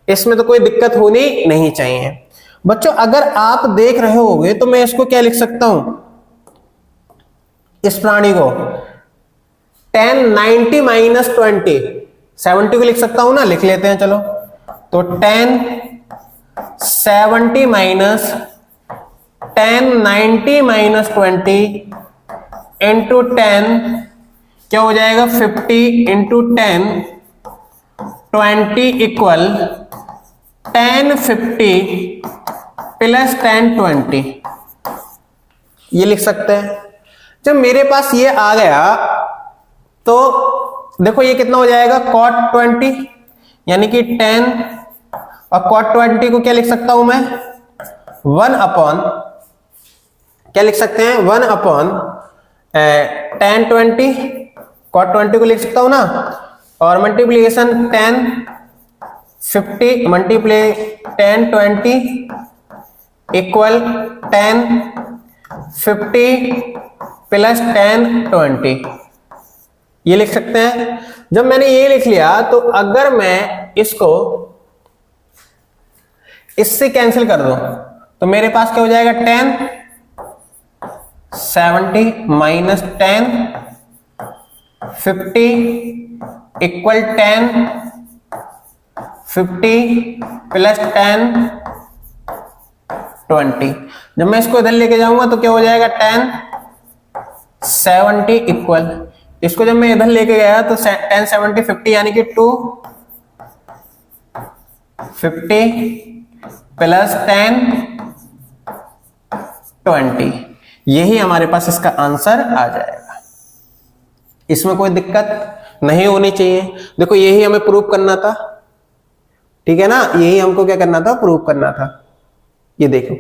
इसमें तो कोई दिक्कत होनी नहीं चाहिए। बच्चों अगर आप देख रहे होगे तो मैं इसको क्या लिख सकता हूं, इस प्राणी को tan 90 माइनस 20, 70 को लिख सकता हूं ना, लिख लेते हैं चलो। तो tan 70 minus tan 90 minus 20 into 10 क्या हो जाएगा 50 into 10 20 equal tan 50 plus tan 20, ये लिख सकते हैं। जब मेरे पास ये आ गया तो देखो ये कितना हो जाएगा cot 20, यानी कि 10 और cot 20 को क्या लिख सकता हूं मैं 1 अपॉन, क्या लिख सकते हैं 1 अपॉन tan 20, cot 20 को लिख सकता हूं ना, और multiplication tan 50 multiply tan 20 equal tan 50 plus tan 20, ये लिख सकते हैं। जब मैंने ये लिख लिया तो अगर मैं इसको इससे कैंसिल कर दूं तो मेरे पास क्या हो जाएगा tan 70 minus tan 50 equal tan 50 plus tan 20। जब मैं इसको इधर लेके जाऊंगा तो क्या हो जाएगा tan 70 इक्वल, इसको जब मैं इधर लेके गया तो tan 70 50 यानी कि 250 प्लस tan 20, यही हमारे पास इसका आंसर आ जाएगा। इसमें कोई दिक्कत नहीं होनी चाहिए। देखो यही हमें प्रूव करना था, ठीक है ना, यही हमको क्या करना था, प्रूव करना था। ये देखो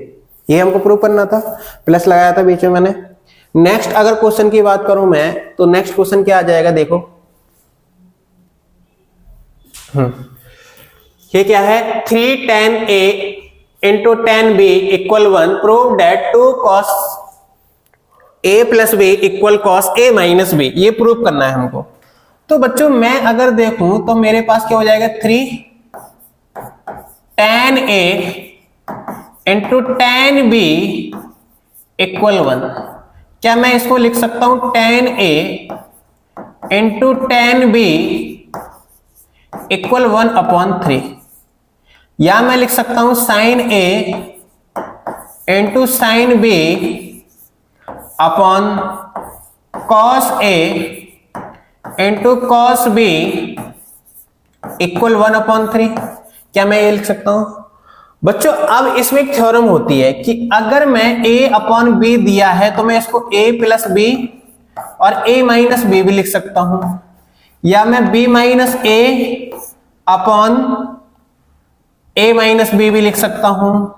ये हमको प्रूव करना था, प्लस लगाया था बीच में मैंने। नेक्स्ट अगर क्वेश्चन की बात करूं मैं तो नेक्स्ट क्वेश्चन क्या आ जाएगा, देखो ये क्या है 3 tan A into tan B equal 1, prove that 2 cos A plus B equal cos A minus B, ये प्रूव करना है हमको। तो बच्चों मैं अगर देखूं तो मेरे पास क्या हो जाएगा 3 tan A into tan B equal 1। क्या मैं इसको लिख सकता हूं tan A into tan B equal 1 upon 3, या मैं लिख सकता हूं sin A into sin B upon cos A into cos B equal 1 upon 3। क्या मैं ये लिख सकता हूं? बच्चों अब इसमें एक थ्योरम होती है कि अगर मैं a अपॉन b दिया है तो मैं इसको a प्लस b और a माइनस b भी लिख सकता हूं, या मैं b minus a upon a minus b भी लिख सकता हूं,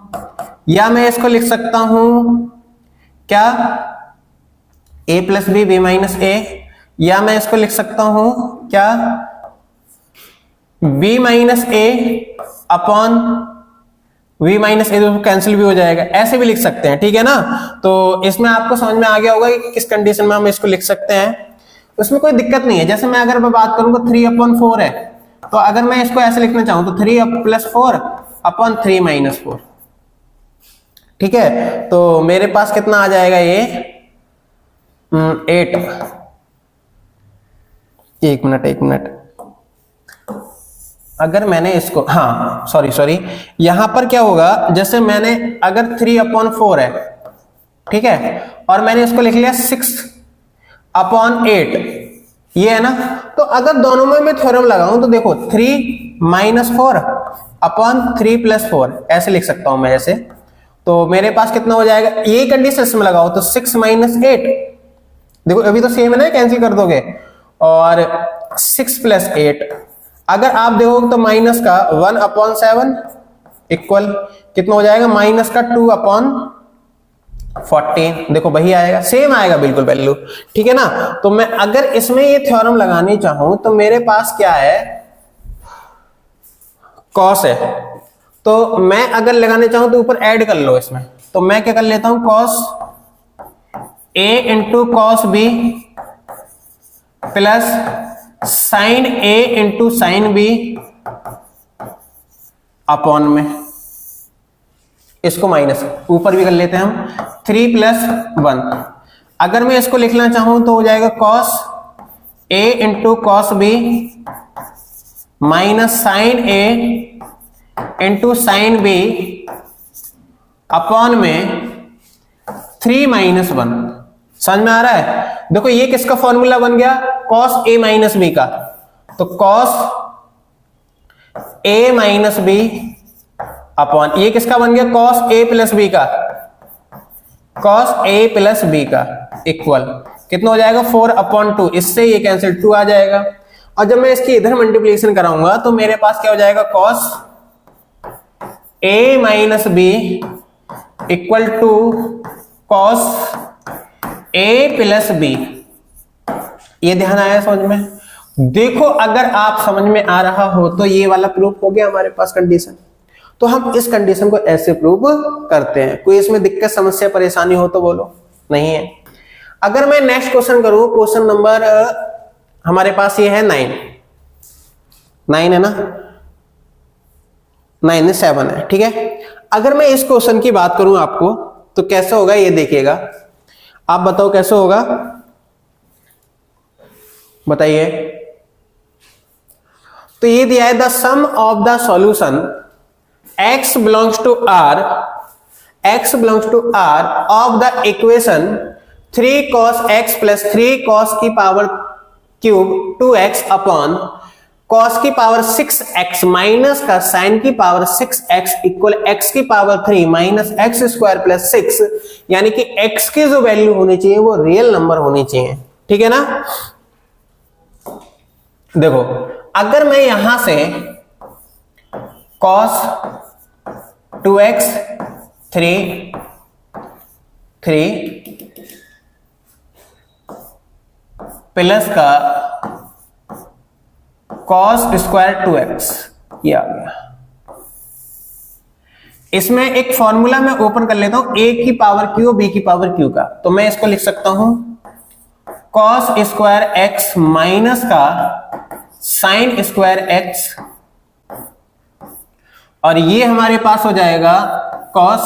या मैं इसको लिख सकता हूं क्या a plus b b minus a, या मैं इसको लिख सकता हूं क्या b minus a upon v minus A, cancel भी हो जाएगा, ऐसे भी लिख सकते हैं, ठीक है ना। तो इसमें आपको समझ में आ गया होगा कि किस कंडीशन में हम इसको लिख सकते हैं, उसमें कोई दिक्कत नहीं है। जैसे मैं अगर मैं बात करूंगा 3 अपॉन 4 है, तो अगर मैं इसको ऐसे लिखना चाहूं तो 3 प्लस 4 अपॉन 3 माइनस 4, ठीक है। तो मेरे पास कितना आ जाएगा ये 8, एक मिनट अगर मैंने इसको, हाँ सॉरी यहां पर क्या होगा, जैसे मैंने अगर 3 अपॉन 4 है, ठीक है, और मैंने इसको लिख लिया 6 अपॉन 8, ये है ना। तो अगर दोनों में मैं थ्योरम लगाऊं तो देखो 3 माइनस 4 अपॉन 3 प्लस 4 ऐसे लिख सकता हूं मैं ऐसे। तो मेरे पास कितना हो जाएगा, यही कंडीशन इसमें लगाओ तो 6 माइनस 8, देखो अभी तो सेम है ना, कैंसिल कर दोगे, और 6 प्लस 8 अगर आप देखोगे तो माइनस का 1 अपॉन 7 इक्वल कितना हो जाएगा, माइनस का 2 अपॉन 14, देखो वही आएगा, सेम आएगा बिल्कुल वैल्यू, ठीक है ना। तो मैं अगर इसमें ये थ्योरम लगानी चाहूं तो मेरे पास क्या है, कॉस है, तो मैं अगर लगाने चाहूं तो ऊपर ऐड कर लो इसमें, तो मैं क्या कर लेता हूं, cos A into cos B plus sine A into sine B upon में, इसको माइनस ऊपर भी कर लेते हैं हम, 3 + 1। अगर मैं इसको लिखना चाहूं तो हो जाएगा cos A into cos B minus sine A into sine B upon में 3 - 1। समझ में आ रहा है? देखो ये किसका फॉर्मूला बन गया, कॉस ए माइनस बी का, तो cos A minus B upon ये किसका बन गया, कॉस ए प्लस बी का, कॉस ए प्लस बी का इक्वल कितना हो जाएगा, 4/2। इससे ये कैंसिल 2 आ जाएगा, और जब मैं इसकी इधर मल्टीप्लिकेशन कराऊंगा तो मेरे पास क्या हो जाएगा, cos A minus B equal to cos A plus B. ये ध्यान आया समझ में? देखो अगर आप समझ में आ रहा हो तो ये वाला प्रूफ हो गया हमारे पास कंडीशन। तो हम इस कंडीशन को ऐसे प्रूव करते हैं। कोई इसमें दिक्कत समस्या परेशानी हो तो बोलो, नहीं है। अगर मैं नेक्स्ट क्वेश्चन करूं, क्वेश्चन नंबर हमारे पास ये है 9 है ना, 9 7 है, ठीक है। अगर मैं इस क्वेश्चन की बात करूं आपको तो कैसे होगा ये देखिएगा, आप बताओ कैसे होगा, बताइए। तो ये दिया है the sum of the solution x belongs to r of the equation 3 cos x plus 3 cos की power cube 2x upon cos की पावर 6x माइनस का sin की पावर 6x इक्वल x की power 3 minus x square plus 6, यानी कि x की जो वैल्यू होनी चाहिए वो रियल नंबर होनी चाहिए, ठीक है ना। देखो अगर मैं यहां से cos 2x 3 प्लस का cos स्क्वायर 2x ये आ गया। इसमें एक फॉर्मूला मैं ओपन कर लेता हूं, a की पावर q b की पावर q का, तो मैं इसको लिख सकता हूं cos स्क्वायर x माइनस का sin स्क्वायर x, और ये हमारे पास हो जाएगा cos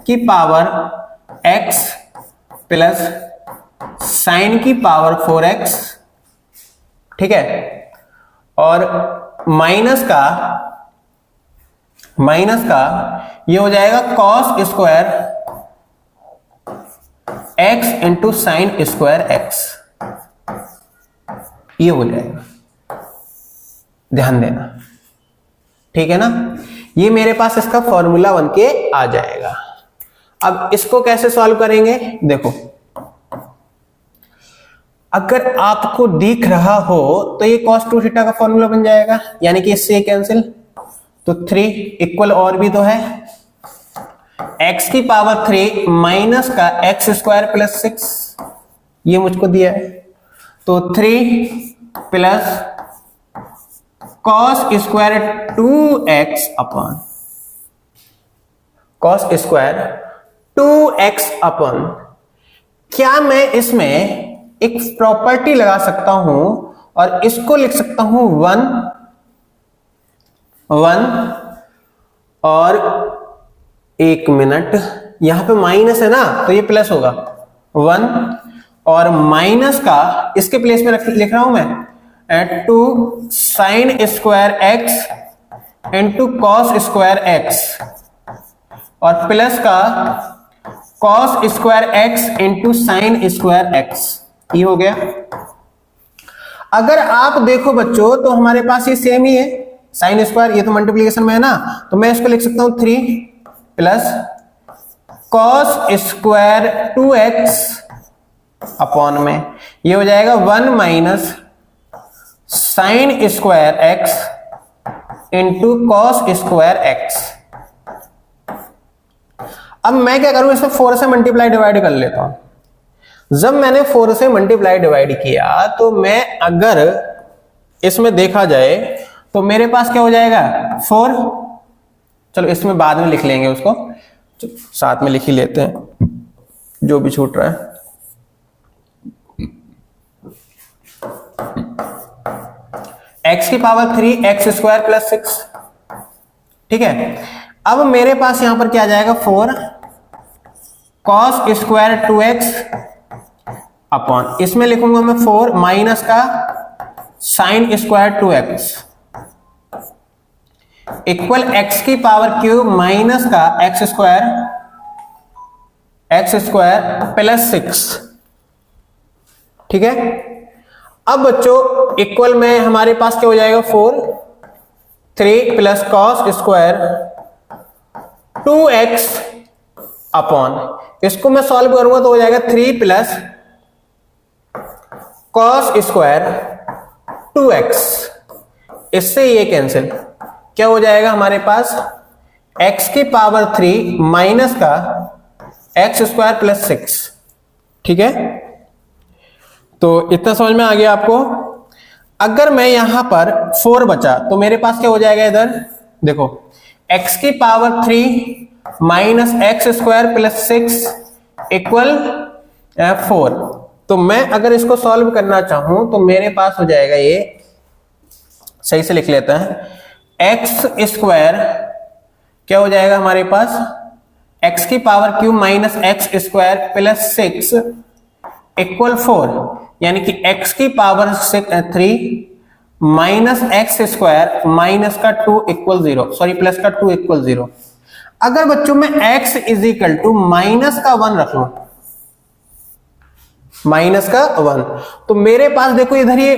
की पावर x प्लस sin की पावर 4x, ठीक है। और माइनस का ये हो जाएगा cos square x into sine square x, ये हो जाएगा, ध्यान देना, ठीक है ना। ये मेरे पास इसका फॉर्मूला बन के आ जाएगा। अब इसको कैसे सॉल्व करेंगे, देखो अगर आपको दिख रहा हो तो ये cos 2 थीटा का फॉर्मूला बन जाएगा, यानी कि इससे कैंसिल, तो 3 इक्वल और भी तो है x की पावर 3 माइनस का एक्स स्क्वायर प्लस 6, ये मुझको दिया है, तो 3 plus cos square 2x upon cos square 2x upon, क्या मैं इसमें एक प्रॉपर्टी लगा सकता हूं और इसको लिख सकता हूं 1 और 1 मिनट, यहां पे माइनस है ना तो ये प्लस होगा, 1 और माइनस का इसके प्लेस में लिख रहा हूं मैं 2 sine square x into cos square x और प्लस का cos square x into sine square x, ये हो गया। अगर आप देखो बच्चों तो हमारे पास ये सेम ही है, साइन स्क्वायर, ये तो मल्टीप्लिकेशन में है ना, तो मैं इसको लिख सकता हूं 3 plus cos square 2x upon में, ये हो जाएगा 1 minus sine square x into cos square x। अब मैं क्या करूं, इसे 4 से मल्टीप्लाई डिवाइड कर लेता हूं। जब मैंने 4 से मल्टीप्लाई डिवाइड किया तो मैं, अगर इसमें देखा जाए तो मेरे पास क्या हो जाएगा 4, चलो इसमें बाद में लिख लेंगे उसको, साथ में लिख ही लेते हैं जो भी छूट रहा है। x की पावर 3 x स्क्वायर प्लस 6, ठीक है। अब मेरे पास यहां पर क्या आ जाएगा 4 cos स्क्वायर 2x अपॉन, इसमें लिखूंगा मैं 4 माइनस का sine square 2x equal x की पावर क्यूब माइनस का x स्क्वायर प्लस 6, ठीक है। अब बच्चों इक्वल में हमारे पास क्या हो जाएगा 4 3 plus cos square 2x upon, इसको मैं सॉल्व करूंगा तो हो जाएगा 3 प्लस कॉस स्क्वायर 2x, इससे ये कैंसिल, क्या हो जाएगा हमारे पास x की पावर 3 माइनस का x स्क्वायर प्लस 6, ठीक है। तो इतना समझ में आ गया आपको। अगर मैं यहां पर 4 बचा तो मेरे पास क्या हो जाएगा इधर देखो, x की power 3 minus x square plus 6 equal 4। तो मैं अगर इसको सॉल्व करना चाहूं तो मेरे पास हो जाएगा, ये सही से लिख लेता है, एक्स स्क्वायर क्या हो जाएगा हमारे पास x की power cube minus x square plus 6 equal 4, यानी कि x की power 3 minus x square minus का 2 इक्वल 0, सॉरी प्लस का 2 इक्वल 0। अगर बच्चों में x is equal to minus का 1 रख लो, माइनस का 1, तो मेरे पास देखो इधर ये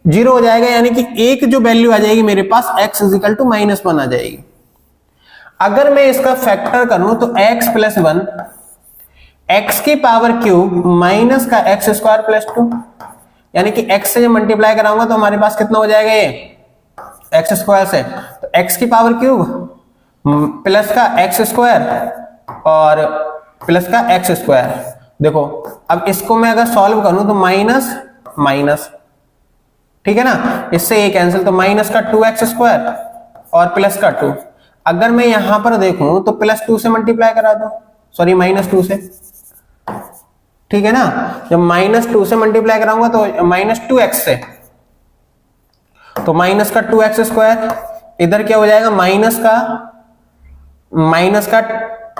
0 हो जाएगा, यानी कि एक जो वैल्यू आ जाएगी मेरे पास x इज इक्वल टू -1 आ जाएगी। अगर मैं इसका फैक्टर करूं तो x प्लस 1 x की पावर क्यूब माइनस का एक्स स्क्वायर प्लस 2, यानी कि x से जब मल्टीप्लाई कराऊंगा तो हमारे पास कितना हो जाएगा, ये x स्क्वायर से, तो x की पावर क्यूब प्लस का एक्स स्क्वायर और प्लस का एक्स स्क्वायर। देखो अब इसको मैं अगर सॉल्व करूं तो माइनस माइनस, ठीक है ना, इससे ये कैंसिल, तो माइनस का 2x स्क्वायर और प्लस का 2। अगर मैं यहां पर देखूं तो प्लस 2 से मल्टीप्लाई करा दो, सॉरी -2 से, ठीक है ना। जब -2 से मल्टीप्लाई कराऊंगा तो -2x से, तो माइनस का 2x स्क्वायर, इधर क्या हो जाएगा माइनस का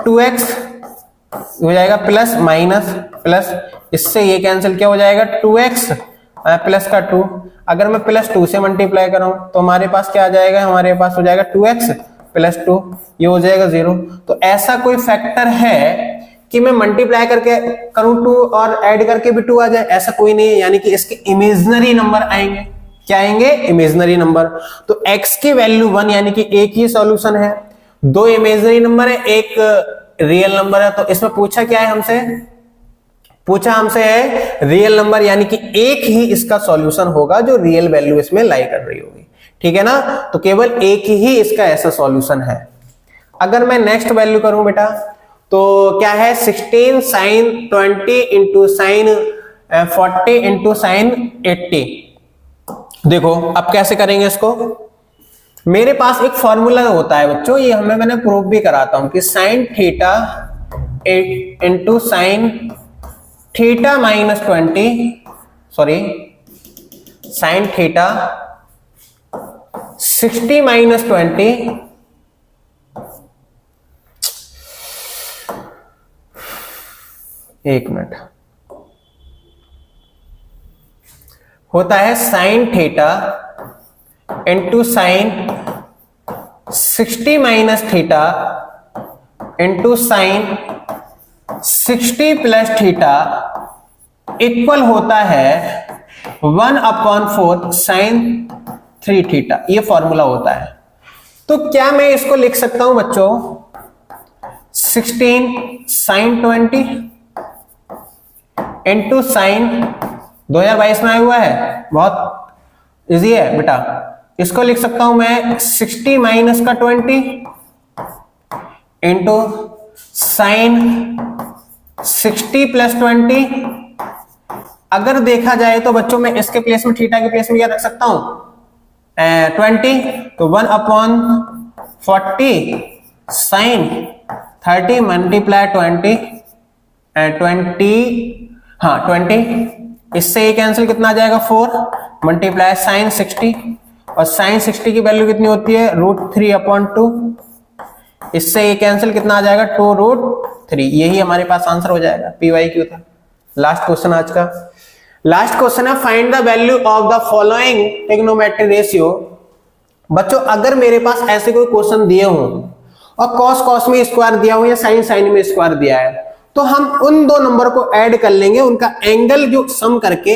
2x हो जाएगा प्लस माइनस प्लस, इससे ये कैंसिल, क्या हो जाएगा 2x प्लस का 2। अगर मैं प्लस 2 से मल्टीप्लाई कराऊं तो हमारे पास क्या आ जाएगा, हमारे पास हो जाएगा 2x प्लस 2, ये हो जाएगा 0। तो ऐसा कोई फैक्टर है कि मैं मल्टीप्लाई करके करूं 2 और ऐड करके भी 2 आ जाए, ऐसा कोई नहीं है, यानी कि इसके इमेजिनरी नंबर आएंगे। क्या आएंगे, इमेजिनरी नंबर। तो x की वैल्यू 1, यानी कि एक ही सॉल्यूशन है, 2 इमेजिनरी नंबर है, एक रियल नंबर है। तो इसमें पूछा क्या है हमसे, पूछा हमसे है रियल नंबर, यानी कि एक ही इसका सॉल्यूशन होगा जो रियल वैल्यू इसमें लाई कर रही होगी, ठीक है ना। तो केवल एक ही इसका ऐसा सॉल्यूशन है। अगर मैं नेक्स्ट वैल्यू करूं बेटा तो क्या है 16 sine 20 into sine 40 into sine 80। देखो अब कैसे करेंगे इसको, मेरे पास एक फॉर्मूला होता है बच्चों, ये मैंने प्रूव भी कराता हूं कि sine theta into sine theta -20, sorry sine theta 60 -20 एक मिनट, होता है sine theta into sine 60 minus theta into sine 60 plus theta equal होता है 1/4 साइन 3 थीटा। ये फॉर्मूला होता है। तो क्या मैं इसको लिख सकता हूं बच्चों 16 साइन 20 इंटू साइन 2022 में आया हुआ है, बहुत इजी है बेटा। इसको लिख सकता हूं मैं 60 माइनस का 20 इंटू साइन 60 प्लस 20। अगर देखा जाए तो बच्चों मैं इसके प्लेस में थीटा के प्लेस में क्या रख सकता हूं 20, तो 1/40 साइन 30 मल्टीप्लाई 20 हाँ 20, इससे ये कैंसिल कितना आ जाएगा 4 मल्टीप्लाई साइन 60, और साइन 60 की वैल्यू कितनी होती है √3/2, इससे ये कैंसिल कितना आ जाएगा 2√3। यही हमारे पास आंसर हो जाएगा, PYQ था। लास्ट क्वेश्चन आज का, लास्ट क्वेश्चन है find the value of the following trigonometric ratio. बच्चों अगर मेरे पास ऐसे कोई क्वेश्चन दिए हों और कॉस में स्क्वायर दिया हो या साइन में स्क्वायर दिया है, तो हम उन दो नंबर को ऐड कर लेंगे, उनका एंगल जो सम करके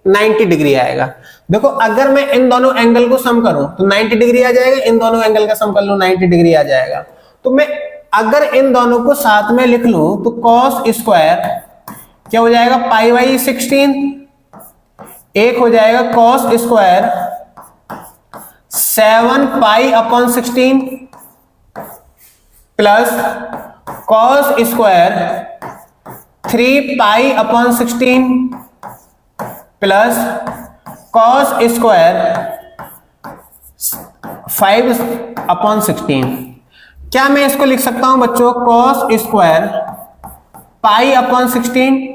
90 डिग्री आएगा। देखो अगर मैं इन दोनों एंगल को सम करूं तो 90 डिग्री आ जाएगा, इन दोनों एंगल का सम कर लूं 90 डिग्री आ जाएगा। तो मैं अगर इन दोनों को साथ में लिख लूं तो कॉस स्क्वायर क्या हो जाएगा π/16, एक हो जाएगा cos square 7π/16 plus cos square 3π/16 plus cos square 5/16। क्या मैं इसको लिख सकता हूं बच्चों कॉस स्क्वायर π/16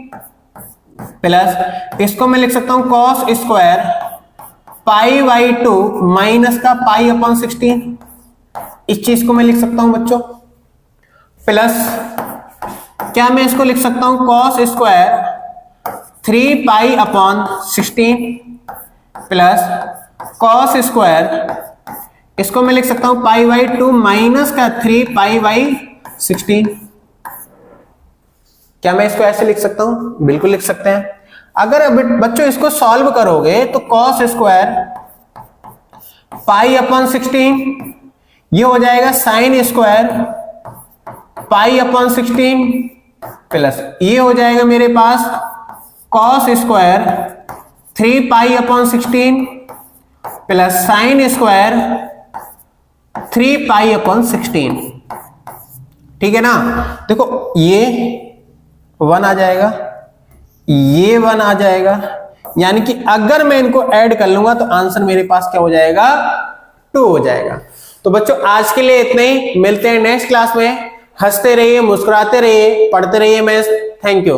प्लस इसको मैं लिख सकता हूं कॉस स्क्वायर π/2 माइनस का π/16, इस चीज को मैं लिख सकता हूं बच्चों। प्लस क्या मैं इसको लिख सकता हूं cos square 3π/16 plus cos square, इसको मैं लिख सकता हूं π/2 माइनस का 3π/16। क्या मैं इसको ऐसे लिख सकता हूं? बिल्कुल लिख सकते हैं। अगर अब बच्चों इसको सॉल्व करोगे तो कॉस स्क्वायर π/16 ये हो जाएगा साइन स्क्वायर π/16 प्लस ये हो जाएगा मेरे पास cos square 3π/16 plus sine square 3π/16। ठीक है ना। देखो ये 1 आ जाएगा, ये 1 आ जाएगा, यानी कि अगर मैं इनको ऐड कर लूंगा तो आंसर मेरे पास क्या हो जाएगा 2 हो जाएगा। तो बच्चों आज के लिए इतना ही, मिलते हैं नेक्स्ट क्लास में। हंसते रहिए, मुस्कुराते रहिए, पढ़ते रहिए मैथ्स। Thank you.